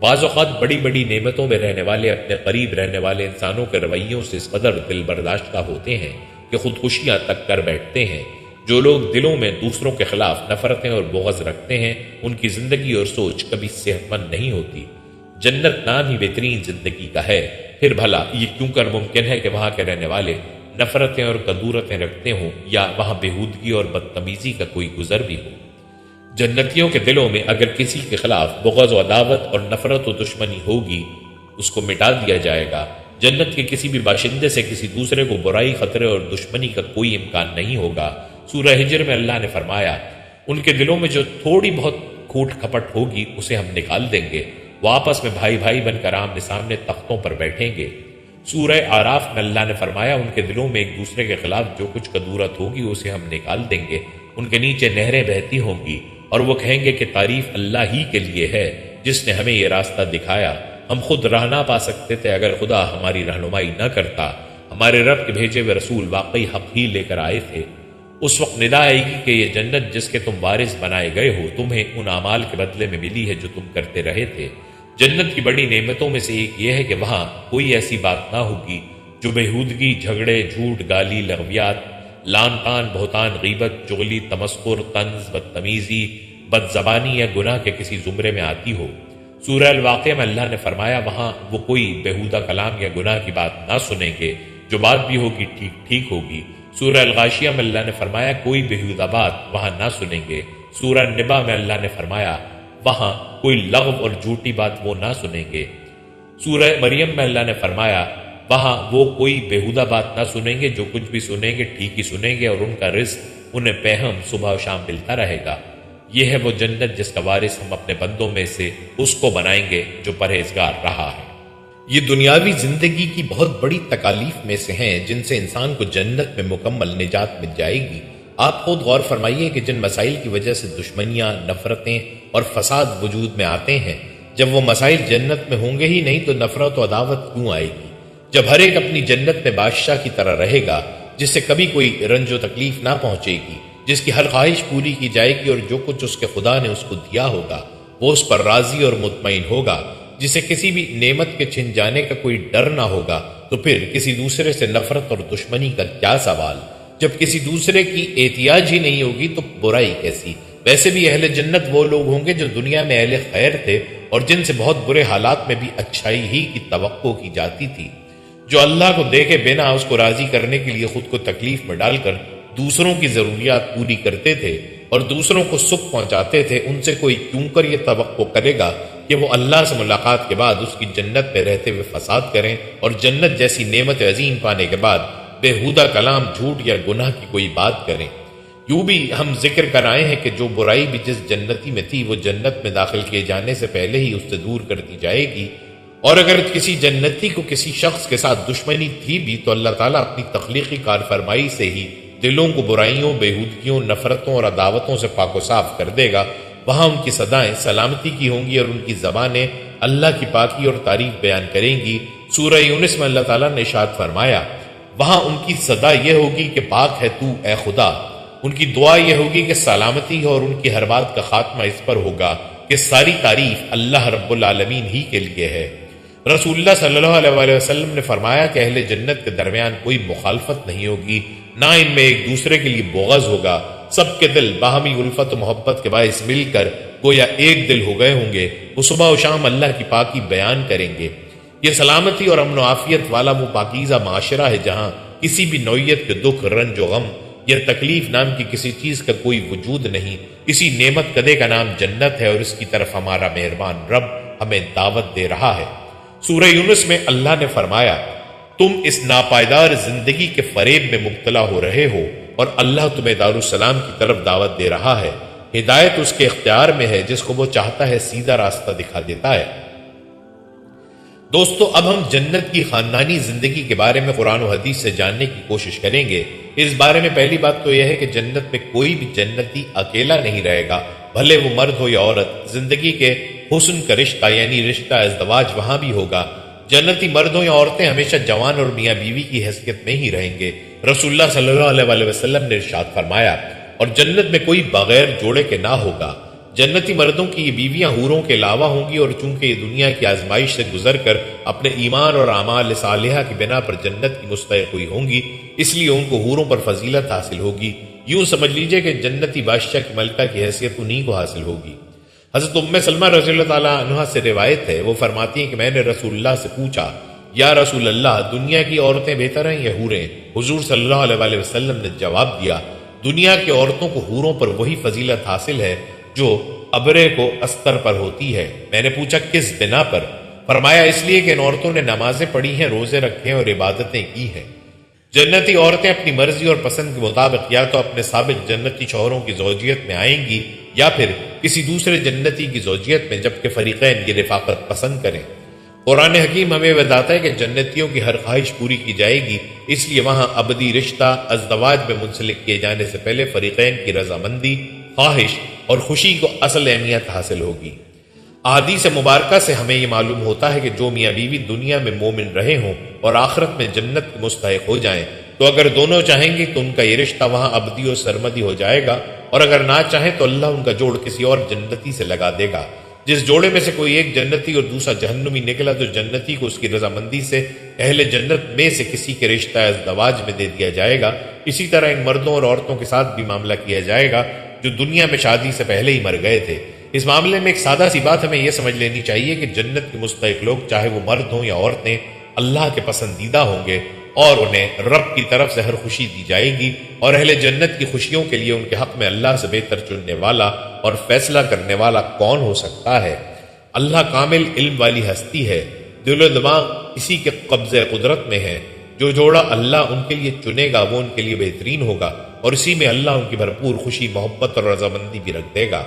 بعض اوقات بڑی بڑی نعمتوں میں رہنے والے اپنے قریب رہنے والے انسانوں کے رویوں سے اس قدر دل برداشتہ ہوتے ہیں کہ خودکشیاں تک کر بیٹھتے ہیں۔ جو لوگ دلوں میں دوسروں کے خلاف نفرتیں اور بغض رکھتے ہیں، ان کی زندگی اور سوچ کبھی صحت مند نہیں ہوتی۔ جنت نام ہی بہترین زندگی کا ہے، پھر بھلا یہ کیوں کر ممکن ہے کہ وہاں کے رہنے والے نفرتیں اور کدورتیں رکھتے ہوں، یا وہاں بےہودگی اور بدتمیزی کا کوئی گزر بھی ہو۔ جنتیوں کے دلوں میں اگر کسی کے خلاف بغض و عداوت اور نفرت و دشمنی ہوگی، اس کو مٹا دیا جائے گا۔ جنت کے کسی بھی باشندے سے کسی دوسرے کو برائی، خطرے اور دشمنی کا کوئی امکان نہیں ہوگا۔ سورہ ہجر میں اللہ نے فرمایا، ان کے دلوں میں جو تھوڑی بہت کھوٹ کھپٹ ہوگی اسے ہم نکال دیں گے، وہ آپس میں بھائی بھائی بن کر آمنے سامنے تختوں پر بیٹھیں گے۔ سورہ آراف میں اللہ نے فرمایا، ان کے دلوں میں ایک دوسرے کے خلاف جو کچھ کدورت ہوگی اسے ہم نکال دیں گے، ان کے نیچے نہریں بہتی ہوں گی، اور وہ کہیں گے کہ تعریف اللہ ہی کے لیے ہے جس نے ہمیں یہ راستہ دکھایا۔ ہم خود راہ نہ پا سکتے تھے اگر خدا ہماری رہنمائی نہ کرتا۔ ہمارے رب کے بھیجے ہوئے رسول واقعی حق ہی لے کر آئے تھے۔ اس وقت ندا آئے گی کہ یہ جنت جس کے تم وارث بنائے گئے ہو، تمہیں ان اعمال کے بدلے میں ملی ہے جو تم کرتے رہے تھے۔ جنت کی بڑی نعمتوں میں سے ایک یہ ہے کہ وہاں کوئی ایسی بات نہ ہوگی جو بےہودگی، جھگڑے، جھوٹ، گالی، لغویات، لان تان، بہتان، غیبت، چغلی، تمسخر، طنز، بدتمیزی، بد زبانی یا گناہ کے کسی زمرے میں آتی ہو۔ سورہ الواقعہ میں اللہ نے فرمایا، وہاں وہ کوئی بےہودہ کلام یا گناہ کی بات نہ سنیں گے، جو بات بھی ہوگی ٹھیک ٹھیک ہوگی۔ سورہ الغاشیہ میں اللہ نے فرمایا، کوئی بےہودہ بات وہاں نہ سنیں گے۔ سورہ النبا میں اللہ نے فرمایا، وہاں کوئی لغو اور جھوٹی بات وہ نہ سنیں گے۔ سورہ مریم میں اللہ نے فرمایا، وہاں وہ کوئی بےہودہ بات نہ سنیں گے، جو کچھ بھی سنیں گے ٹھیک ہی سنیں گے، اور ان کا رزق انہیں پیہم صبح و شام ملتا رہے گا۔ یہ ہے وہ جنت جس کا وارث ہم اپنے بندوں میں سے اس کو بنائیں گے جو پرہیزگار رہا ہے۔ یہ دنیاوی زندگی کی بہت بڑی تکالیف میں سے ہیں جن سے انسان کو جنت میں مکمل نجات مل جائے گی۔ آپ خود غور فرمائیے کہ جن مسائل کی وجہ سے دشمنیاں، نفرتیں اور فساد وجود میں آتے ہیں، جب وہ مسائل جنت میں ہوں گے ہی نہیں تو نفرت و عداوت کیوں آئے گی؟ جب ہر ایک اپنی جنت میں بادشاہ کی طرح رہے گا جس سے کبھی کوئی رنج و تکلیف نہ پہنچے گی، جس کی ہر خواہش پوری کی جائے گی اور جو کچھ اس کے خدا نے اس کو دیا ہوگا وہ اس پر راضی اور مطمئن ہوگا، جسے کسی بھی نعمت کے چھن جانے کا کوئی ڈر نہ ہوگا، تو پھر کسی دوسرے سے نفرت اور دشمنی کا کیا سوال؟ جب کسی دوسرے کی احتیاج ہی نہیں ہوگی تو برائی کیسی؟ ویسے بھی اہل جنت وہ لوگ ہوں گے جو دنیا میں اہل خیر تھے اور جن سے بہت برے حالات میں بھی اچھائی ہی کی توقع کی جاتی تھی، جو اللہ کو دیکھے بنا اس کو راضی کرنے کے لیے خود کو تکلیف میں ڈال کر دوسروں کی ضروریات پوری کرتے تھے اور دوسروں کو سکھ پہنچاتے تھے۔ ان سے کوئی کیوں کر یہ توقع کرے گا کہ وہ اللہ سے ملاقات کے بعد اس کی جنت میں رہتے ہوئے فساد کریں اور جنت جیسی نعمت عظیم پانے کے بعد بےہودہ کلام، جھوٹ یا گناہ کی کوئی بات کریں۔ یوں بھی ہم ذکر کر آئے ہیں کہ جو برائی بھی جس جنتی میں تھی وہ جنت میں داخل کیے جانے سے پہلے ہی اس سے دور کر دی جائے گی، اور اگر کسی جنتی کو کسی شخص کے ساتھ دشمنی تھی بھی تو اللہ تعالیٰ اپنی تخلیقی کار فرمائی سے ہی دلوں کو برائیوں، بےہودگیوں، نفرتوں اور عداوتوں سے پاک و صاف کر دے گا۔ وہاں ان کی صدائیں سلامتی کی ہوں گی اور ان کی زبانیں اللہ کی پاکی اور تعریف بیان کریں گی۔ سورہ یونس میں اللہ تعالیٰ نے ارشاد فرمایا، وہاں ان کی صدا یہ ہوگی کہ پاک ہے تو اے خدا۔ ان کی دعا یہ ہوگی کہ سلامتی ہو، اور ان کی ہر بات کا خاتمہ اس پر ہوگا کہ ساری تعریف اللہ رب العالمین ہی کے لیے ہے۔ رسول اللہ صلی اللہ علیہ وسلم نے فرمایا کہ اہل جنت کے درمیان کوئی مخالفت نہیں ہوگی، نہ ان میں ایک دوسرے کے لیے بغض ہوگا، سب کے دل باہمی الفت و محبت کے باعث مل کر گویا ایک دل ہو گئے ہوں گے۔ وہ صبح و شام اللہ کی پاکی بیان کریں گے۔ یہ سلامتی اور امن و عافیت والا وہ پاکیزہ معاشرہ ہے جہاں کسی بھی نوعیت کے دکھ، رنج و غم یا تکلیف نام کی کسی چیز کا کوئی وجود نہیں۔ اسی نعمت کدے کا نام جنت ہے، اور اس کی طرف ہمارا مہربان رب ہمیں دعوت دے رہا ہے۔ سورہ یونس میں اللہ نے فرمایا، تم اس ناپائیدار زندگی کے فریب میں مبتلا ہو رہے ہو اور اللہ تمہیں دارالسلام کی طرف دعوت دے رہا ہے۔ ہدایت اس کے اختیار میں ہے، جس کو وہ چاہتا ہے سیدھا راستہ دکھا دیتا ہے۔ دوستو، اب ہم جنت کی خاندانی زندگی کے بارے میں قرآن و حدیث سے جاننے کی کوشش کریں گے۔ اس بارے میں پہلی بات تو یہ ہے کہ جنت میں کوئی بھی جنتی اکیلا نہیں رہے گا، بھلے وہ مرد ہو یا عورت۔ زندگی کے حسن کا رشتہ یعنی رشتہ ازدواج وہاں بھی ہوگا۔ جنتی مردوں یا عورتیں ہمیشہ جوان اور میاں بیوی کی حیثیت میں ہی رہیں گے۔ رسول اللہ صلی اللہ علیہ وسلم نے ارشاد فرمایا، اور جنت میں کوئی بغیر جوڑے کے نہ ہوگا۔ جنتی مردوں کی یہ بیویاں حوروں کے علاوہ ہوں گی، اور چونکہ یہ دنیا کی آزمائش سے گزر کر اپنے ایمان اور اعمال صالحہ کی بنا پر جنت کی مستحق ہوئی ہوں گی، اس لیے ان کو حوروں پر فضیلت حاصل ہوگی۔ یوں سمجھ لیجئے کہ جنتی بادشاہ کی ملکہ کی حیثیت انہی کو حاصل ہوگی۔ حضرت ام سلمہ رضی اللہ تعالیٰ عنہ سے روایت ہے، وہ فرماتی ہیں کہ میں نے رسول اللہ سے پوچھا، یا رسول اللہ، دنیا کی عورتیں بہتر ہیں یا حوریں؟ حضور صلی اللہ علیہ وسلم نے جواب دیا، دنیا کی عورتوں کو حوروں پر وہی فضیلت حاصل ہے جو ابرے کو استر پر ہوتی ہے۔ میں نے پوچھا کس بنا پر؟ فرمایا اس لیے کہ ان عورتوں نے نمازیں پڑھی ہیں، روزے رکھے ہیں اور عبادتیں کی ہیں۔ جنتی عورتیں اپنی مرضی اور پسند کے مطابق یا تو اپنے سابق جنتی شوہروں کی زوجیت میں آئیں گی یا پھر کسی دوسرے جنتی کی زوجیت میں، جبکہ فریقین یہ رفاقت پسند کریں۔ قرآن حکیم ہمیں بتاتا ہے کہ جنتیوں کی ہر خواہش پوری کی جائے گی، اس لیے وہاں ابدی رشتہ ازدواج میں منسلک کیے جانے سے پہلے فریقین کی رضامندی، خواہش اور خوشی کو اصل اہمیت حاصل ہوگی۔ احادیث مبارکہ سے ہمیں یہ معلوم ہوتا ہے کہ جو میاں بیوی دنیا میں مومن رہے ہوں اور آخرت میں جنت کے مستحق ہو جائیں تو اگر دونوں چاہیں گے تو ان کا یہ رشتہ وہاں ابدی اور سرمدی ہو جائے گا، اور اگر نہ چاہیں تو اللہ ان کا جوڑ کسی اور جنتی سے لگا دے گا۔ جس جوڑے میں سے کوئی ایک جنتی اور دوسرا جہنمی نکلا تو جنتی کو اس کی رضامندی سے اہل جنت میں سے کسی کے رشتہ ازدواج میں دے دیا جائے گا۔ اسی طرح ان مردوں اور عورتوں کے ساتھ بھی معاملہ کیا جائے گا جو دنیا میں شادی سے پہلے ہی مر گئے تھے۔ اس معاملے میں ایک سادہ سی بات ہمیں یہ سمجھ لینی چاہیے کہ جنت کے مستحق لوگ، چاہے وہ مرد ہوں یا عورتیں، اللہ کے پسندیدہ ہوں گے اور انہیں رب کی طرف سے ہر خوشی دی جائے گی، اور اہل جنت کی خوشیوں کے لیے ان کے حق میں اللہ سے بہتر چننے والا اور فیصلہ کرنے والا کون ہو سکتا ہے؟ اللہ کامل علم والی ہستی ہے، دل و دماغ اسی کے قبضہ قدرت میں ہے۔ جو جوڑا اللہ ان کے لیے چنے گا وہ ان کے لیے بہترین ہوگا، اور اسی میں اللہ ان کی بھرپور خوشی، محبت اور رضامندی بھی رکھ دے گا۔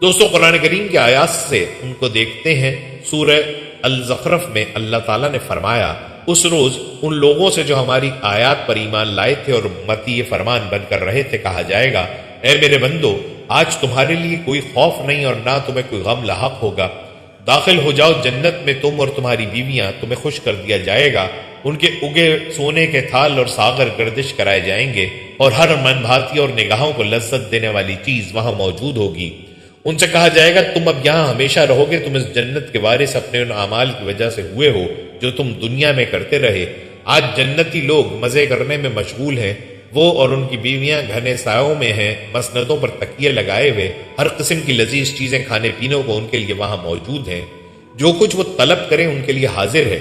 دوستو، قرآن کریم کے آیات سے ان کو دیکھتے ہیں۔ سورہ الزخرف میں اللہ تعالیٰ نے فرمایا، اس روز ان لوگوں سے جو ہماری آیات پر ایمان لائے تھے اور امتی فرمان بن کر رہے تھے کہا جائے گا، اے میرے بندو، آج تمہارے لیے کوئی خوف نہیں اور نہ تمہیں کوئی غم لاحق ہوگا۔ داخل ہو جاؤ جنت میں، تم اور تمہاری بیویاں، تمہیں خوش کر دیا جائے گا۔ ان کے اگے سونے کے تھال اور ساغر گردش کرائے جائیں گے، اور ہر من بھاتی اور نگاہوں کو لذت دینے والی چیز وہاں موجود ہوگی۔ ان سے کہا جائے گا، تم اب یہاں ہمیشہ رہو گے، تم اس جنت کے وارث اپنے ان اعمال کی وجہ سے ہوئے ہو جو تم دنیا میں کرتے رہے۔ آج جنتی لوگ مزے کرنے میں مشغول ہیں، وہ اور ان کی بیویاں گھنے سایوں میں ہیں، مسندوں پر تکیے لگائے ہوئے، ہر قسم کی لذیذ چیزیں کھانے پینے کو ان کے لیے وہاں موجود ہیں۔ جو کچھ وہ طلب کریں ان کے لیے حاضر ہے۔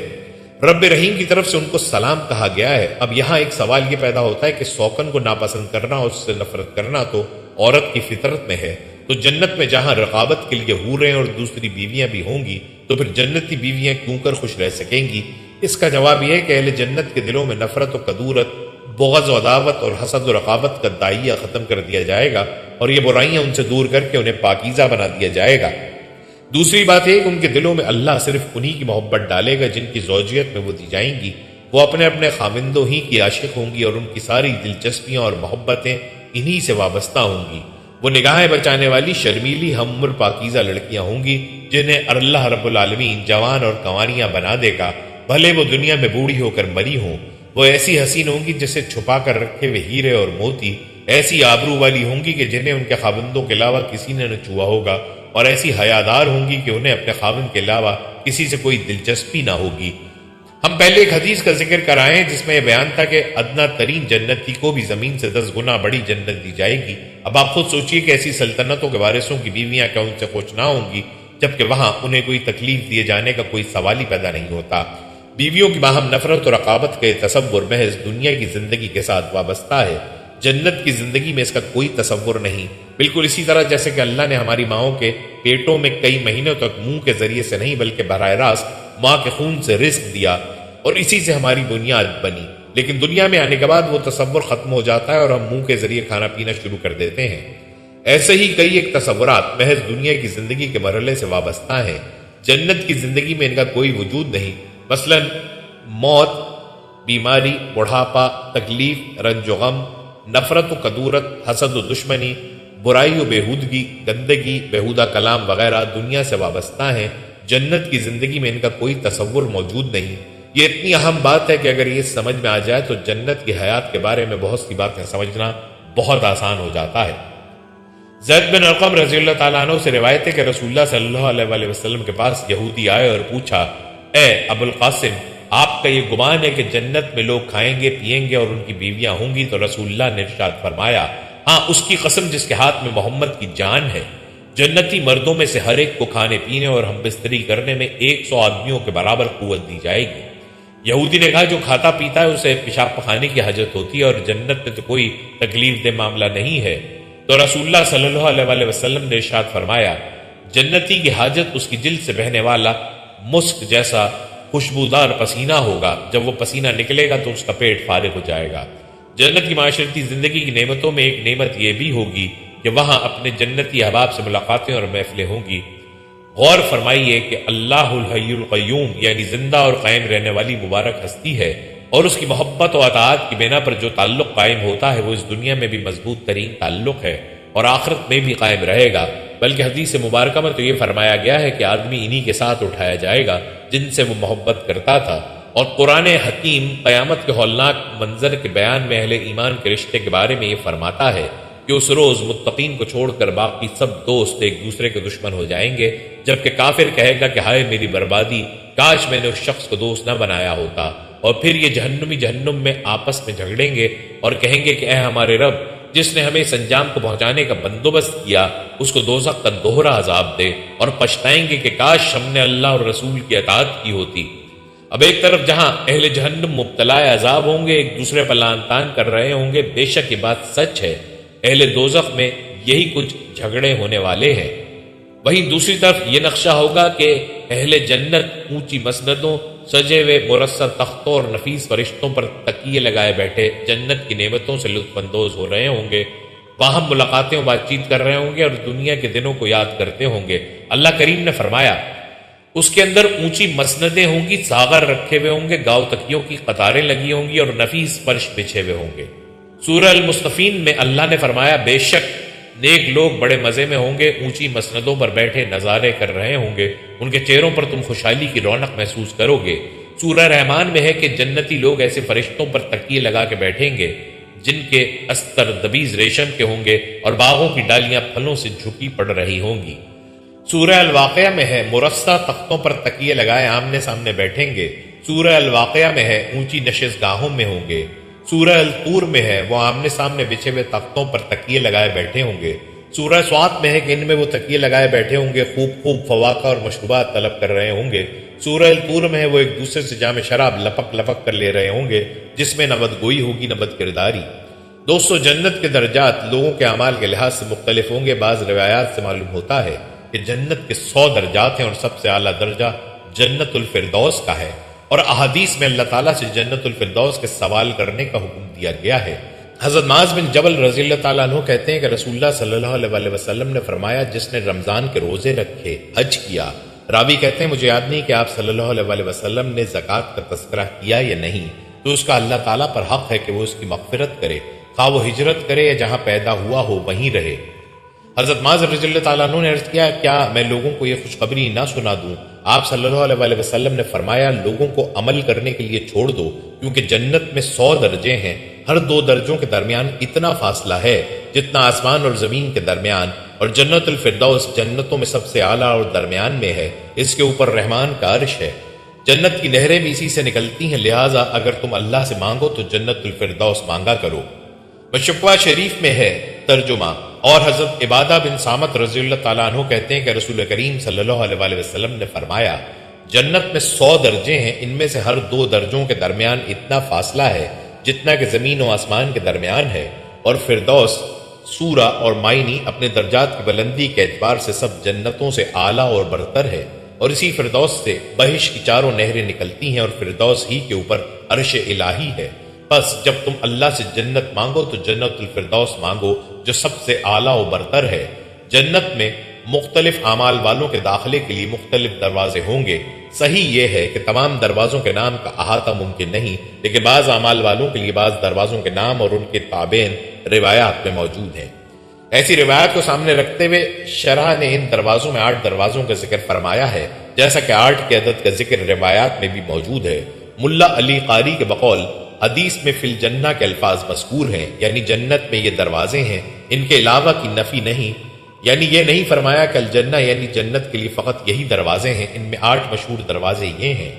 رب رحیم کی طرف سے ان کو سلام کہا گیا ہے۔ اب یہاں ایک سوال یہ پیدا ہوتا ہے کہ سوکن کو ناپسند کرنا اور اس سے نفرت کرنا تو عورت کی فطرت میں ہے، تو جنت میں جہاں رقابت کے لیے حوریں اور دوسری بیویاں بھی ہوں گی تو پھر جنتی بیویاں کیوں کر خوش رہ سکیں گی؟ اس کا جواب یہ ہے کہ اہل جنت کے دلوں میں نفرت و کدورت، بغض و عداوت اور حسد و رقابت کا دائیہ ختم کر دیا جائے گا، اور یہ برائیاں ان سے دور کر کے انہیں پاکیزہ بنا دیا جائے گا۔ دوسری بات یہ کہ ان کے دلوں میں اللہ صرف انہی کی محبت ڈالے گا جن کی زوجیت میں وہ دی جائیں گی، وہ اپنے اپنے خاوندوں ہی کی عاشق ہوں گی اور ان کی ساری دلچسپیاں اور محبتیں انہی سے وابستہ ہوں گی۔ وہ نگاہیں بچانے والی شرمیلی ہم عمر پاکیزہ لڑکیاں ہوں گی جنہیں اللہ رب العالمین جوان اور کنواریاں بنا دے گا، بھلے وہ دنیا میں بوڑھی ہو کر مری ہوں۔ وہ ایسی حسین ہوں گی جسے چھپا کر رکھے ہوئے ہیرے اور موتی، ایسی آبرو والی ہوں گی کہ جنہیں ان کے خاوندوں کے علاوہ کسی نے نہ چھوا ہوگا، اور ایسی حیادار ہوں گی کہ انہیں اپنے خاوند کے علاوہ کسی سے کوئی دلچسپی نہ ہوگی۔ ہم پہلے ایک حدیث کا ذکر کرائے ہیں جس میں یہ بیان تھا کہ ادنا ترین جنتی کو بھی زمین سے 10 گنا بڑی جنت دی جائے گی۔ اب آپ خود سوچئے کہ ایسی سلطنتوں کے وارثوں کی بیویاں کیا ان سے خوش نہ ہوں گی، جبکہ وہاں انہیں کوئی تکلیف دیے جانے کا کوئی سوال ہی پیدا نہیں ہوتا۔ بیویوں کی باہم نفرت اور رقابت کا تصور محض دنیا کی زندگی کے ساتھ وابستہ ہے، جنت کی زندگی میں اس کا کوئی تصور نہیں۔ بالکل اسی طرح جیسے کہ اللہ نے ہماری ماؤں کے پیٹوں میں کئی مہینوں تک منہ کے ذریعے سے نہیں بلکہ براہ راست ماں کے خون سے رزق دیا اور اسی سے ہماری بنیاد بنی، لیکن دنیا میں آنے کے بعد وہ تصور ختم ہو جاتا ہے اور ہم منہ کے ذریعے کھانا پینا شروع کر دیتے ہیں۔ ایسے ہی کئی ایک تصورات محض دنیا کی زندگی کے مرحلے سے وابستہ ہیں، جنت کی زندگی میں ان کا کوئی وجود نہیں۔ مثلا موت، بیماری، بڑھاپا، تکلیف، رنج و غم، نفرت و کدورت، حسد و دشمنی، برائی و بےہودگی، گندگی، بےہودہ کلام وغیرہ دنیا سے وابستہ ہیں۔ جنت کی زندگی میں ان کا کوئی تصور موجود نہیں۔ یہ اتنی اہم بات ہے کہ اگر یہ سمجھ میں آ جائے تو جنت کی حیات کے بارے میں بہت سی باتیں سمجھنا بہت آسان ہو جاتا ہے۔ زید بن ارقم رضی اللہ تعالیٰ عنہ سے روایت ہے کہ رسول اللہ صلی اللہ علیہ وآلہ وسلم کے پاس یہودی آئے اور پوچھا، اے ابو القاسم، آپ کا یہ گمان ہے کہ جنت میں لوگ کھائیں گے پیئیں گے اور ان کی بیویاں ہوں گی؟ تو رسول اللہ نے ارشاد فرمایا، ہاں، اس کی قسم جس کے ہاتھ میں محمد کی جان ہے، جنتی مردوں میں سے ہر ایک کو کھانے پینے اور ہم بستری کرنے میں 100 آدمیوں کے برابر قوت دی جائے گی۔ یہودی نے کہا، جو کھاتا پیتا ہے اسے پیشاب پخانے کی حاجت ہوتی ہے اور جنت میں تو کوئی تکلیف دہ معاملہ نہیں ہے۔ تو رسول اللہ صلی اللہ علیہ وآلہ وسلم نے ارشاد فرمایا، جنتی کی حاجت اس کی جلد سے بہنے والا مسک جیسا خوشبودار پسینہ ہوگا، جب وہ پسینہ نکلے گا تو اس کا پیٹ فارغ ہو جائے گا۔ جنت کی معاشرتی زندگی کی نعمتوں میں ایک نعمت یہ بھی ہوگی کہ وہاں اپنے جنتی احباب سے ملاقاتیں اور محفلیں ہوں گی۔ غور فرمائیے کہ اللہ الحی القیوم یعنی زندہ اور قائم رہنے والی مبارک ہستی ہے، اور اس کی محبت و اطاعت کی بنا پر جو تعلق قائم ہوتا ہے وہ اس دنیا میں بھی مضبوط ترین تعلق ہے اور آخرت میں بھی قائم رہے گا۔ بلکہ حدیث مبارکہ میں تو یہ فرمایا گیا ہے کہ آدمی انہی کے ساتھ اٹھایا جائے گا جن سے وہ محبت کرتا تھا۔ اور قرآن حکیم قیامت کے ہولناک منظر کے بیان میں اہل ایمان کے رشتے کے بارے میں یہ فرماتا ہے کہ اس روز متقین کو چھوڑ کر باقی سب دوست ایک دوسرے کے دشمن ہو جائیں گے، جبکہ کافر کہے گا کہ ہائے میری بربادی، کاش میں نے اس شخص کو دوست نہ بنایا ہوتا۔ اور پھر یہ جہنمی جہنم میں آپس میں جھگڑیں گے اور کہیں گے کہ اے ہمارے رب، جس نے ہمیں اس انجام کو پہنچانے کا بندوبست کیا، اس کو دوزخ کا دوہرا عذاب دے، اور پچھتائیں گے کہ کاش ہم نے اللہ اور رسول کی اطاعت کی ہوتی۔ اب ایک طرف جہاں اہل جہنم مبتلا عذاب ہوں گے، ایک دوسرے پر لعن طعن کر رہے ہوں گے، بے شک یہ بات سچ ہے، اہل دوزخ میں یہی کچھ جھگڑے ہونے والے ہیں۔ وہیں دوسری طرف یہ نقشہ ہوگا کہ اہل جنت اونچی مسندوں، سجے ہوئے مرصع تختوں اور نفیس فرشتوں پر تکیے لگائے بیٹھے جنت کی نعمتوں سے لطف اندوز ہو رہے ہوں گے، باہم ملاقاتیں و بات چیت کر رہے ہوں گے اور دنیا کے دنوں کو یاد کرتے ہوں گے۔ اللہ کریم نے فرمایا، اس کے اندر اونچی مسندیں ہوں گی، ساغر رکھے ہوئے ہوں گے، گاؤ تکیوں کی قطاریں لگی ہوں گی اور نفیس فرش بچھے ہوئے ہوں گے۔ سورہ المستفین میں اللہ نے فرمایا، بے شک نیک لوگ بڑے مزے میں ہوں گے، اونچی مسندوں پر بیٹھے نظارے کر رہے ہوں گے، ان کے چہروں پر تم خوشحالی کی رونق محسوس کرو گے۔ سورہ رحمان میں ہے کہ جنتی لوگ ایسے فرشتوں پر تکیے لگا کے بیٹھیں گے جن کے استر دبیز ریشم کے ہوں گے اور باغوں کی ڈالیاں پھلوں سے جھکی پڑ رہی ہوں گی۔ سورہ الواقعہ میں ہے مرصع تختوں پر تکیے لگائے آمنے سامنے بیٹھیں گے۔ سورہ الواقعہ میں ہے اونچی نشست گاہوں میں ہوں گے۔ سورہ الطور میں ہے وہ آمنے سامنے بچھے ہوئے تختوں پر تکیے لگائے بیٹھے ہوں گے۔ سورہ سوات میں ہے کہ ان میں وہ تکیے لگائے بیٹھے ہوں گے، خوب فواکہ اور مشروبات طلب کر رہے ہوں گے۔ سورہ الطور میں ہے وہ ایک دوسرے سے جام شراب لپک کر لے رہے ہوں گے، جس میں نہ بدگوئی ہوگی نہ بد کرداری۔ دوستو، جنت کے درجات لوگوں کے اعمال کے لحاظ سے مختلف ہوں گے۔ بعض روایات سے معلوم ہوتا ہے کہ جنت کے 100 درجات ہیں اور سب سے اعلیٰ درجہ جنت الفردوس کا ہے، اور احادیث میں اللہ تعالیٰ سے جنت الفردوس کے سوال کرنے کا حکم دیا گیا ہے۔ حضرت معاذ بن جبل رضی اللہ تعالیٰ عنہ کہتے ہیں کہ رسول اللہ صلی اللہ علیہ وسلم نے فرمایا جس نے رمضان کے روزے رکھے حج کیا. راوی کہتے ہیں مجھے یاد نہیں کہ آپ صلی اللہ علیہ وسلم نے زکوٰۃ کا تذکرہ کیا یا نہیں، تو اس کا اللہ تعالیٰ پر حق ہے کہ وہ اس کی مغفرت کرے، خواہ وہ ہجرت کرے یا جہاں پیدا ہوا ہو وہیں رہے. حضرت معاذ رضی اللہ تعالیٰ عنہ نے عرض کیا کیا میں لوگوں کو یہ خوشخبری نہ سنا دوں؟ آپ صلی اللہ علیہ وسلم نے فرمایا لوگوں کو عمل کرنے کے لیے چھوڑ دو، کیونکہ جنت میں 100 درجے ہیں، ہر 2 درجوں کے درمیان اتنا فاصلہ ہے جتنا آسمان اور زمین کے درمیان، اور جنت الفردوس جنتوں میں سب سے اعلیٰ اور درمیان میں ہے، اس کے اوپر رحمان کا عرش ہے، جنت کی نہریں بھی اسی سے نکلتی ہیں، لہٰذا اگر تم اللہ سے مانگو تو جنت الفردوس مانگا کرو. مشکوہ شریف میں ہے ترجمہ. اور حضرت عبادہ بن صامت رضی اللہ تعالیٰ عنہ کہتے ہیں کہ رسول کریم صلی اللہ علیہ وسلم نے فرمایا جنت میں 100 درجے ہیں، ان میں سے ہر 2 درجوں کے درمیان اتنا فاصلہ ہے جتنا کہ زمین و آسمان کے درمیان ہے، اور فردوس سورہ اور معنی اپنے درجات کی بلندی کے اعتبار سے سب جنتوں سے اعلیٰ اور برتر ہے، اور اسی فردوس سے بہش کی 4 نہریں نکلتی ہیں، اور فردوس ہی کے اوپر عرش الہی ہے. بس جب تم اللہ سے جنت مانگو تو جنت الفردوس مانگو جو سب سے اعلیٰ و برتر ہے. جنت میں مختلف اعمال والوں کے داخلے کے لیے مختلف دروازے ہوں گے. صحیح یہ ہے کہ تمام دروازوں کے نام کا احاطہ ممکن نہیں، لیکن بعض اعمال والوں کے لیے بعض دروازوں کے نام اور ان کے تابعین روایات میں موجود ہیں. ایسی روایات کو سامنے رکھتے ہوئے شرح نے ان دروازوں میں 8 دروازوں کا ذکر فرمایا ہے، جیسا کہ 8 کے عدد کا ذکر روایات میں بھی موجود ہے. ملا علی قاری کے بقول حدیث میں فی الجنہ کے الفاظ مذکور ہیں، یعنی جنت میں یہ دروازے ہیں، ان کے علاوہ کی نفی نہیں، یعنی یہ نہیں فرمایا کہ الجنہ یعنی جنت کے لیے فقط یہی دروازے ہیں. ان میں 8 مشہور دروازے یہ ہیں: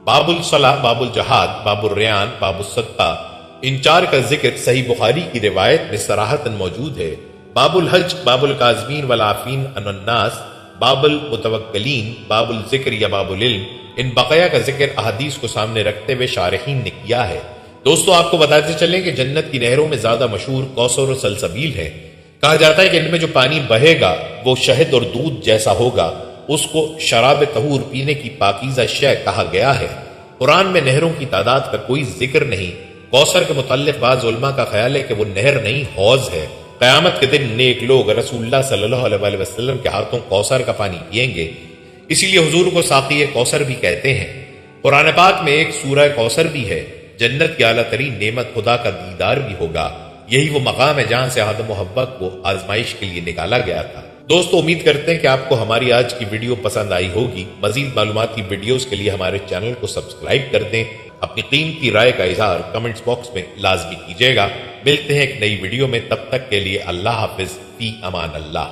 باب الصلاح، باب الجہاد، باب الریان، باب الصدقہ. ان 4 کا ذکر صحیح بخاری کی روایت میں صراحتاً موجود ہے. باب الحج، باب الکاظمین والعافین عن الناس، باب المتوکلین، باب الذکر یا باب العلم. ان بقیہ کا ذکر احادیث کو سامنے رکھتے ہوئے شارحین نے کیا ہے. دوستو آپ کو بتاتے چلیں کہ جنت کی نہروں میں زیادہ مشہور کوثر و سلسبیل ہے. کہا جاتا ہے کہ ان میں جو پانی بہے گا وہ شہد اور دودھ جیسا ہوگا، اس کو شراب طہور پینے کی پاکیزہ شے کہا گیا ہے. قرآن میں نہروں کی تعداد کا کوئی ذکر نہیں. کوثر کے متعلق بعض علماء کا خیال ہے کہ وہ نہر نہیں حوض ہے. قیامت کے دن نیک لوگ رسول اللہ صلی اللہ علیہ وسلم کے ہاتھوں کوثر کا پانی پئیں گے، اسی لیے حضور کو ساقی کوثر بھی کہتے ہیں. قرآن پاک میں ایک سورہ کوثر بھی ہے. جنت کی اعلیٰ ترین نعمت خدا کا دیدار بھی ہوگا. یہی وہ مقام ہے جہاں سے آدم و حوا کو آزمائش کے لیے نکالا گیا تھا. دوستو امید کرتے ہیں کہ آپ کو ہماری آج کی ویڈیو پسند آئی ہوگی. مزید معلوماتی ویڈیوز کے لیے ہمارے چینل کو سبسکرائب کر دیں. اپنی قیمتی رائے کا اظہار کمنٹس باکس میں لازمی کیجیے گا. ملتے ہیں ایک نئی ویڈیو میں، تب تک کے لیے اللہ حافظ، فی امان اللہ.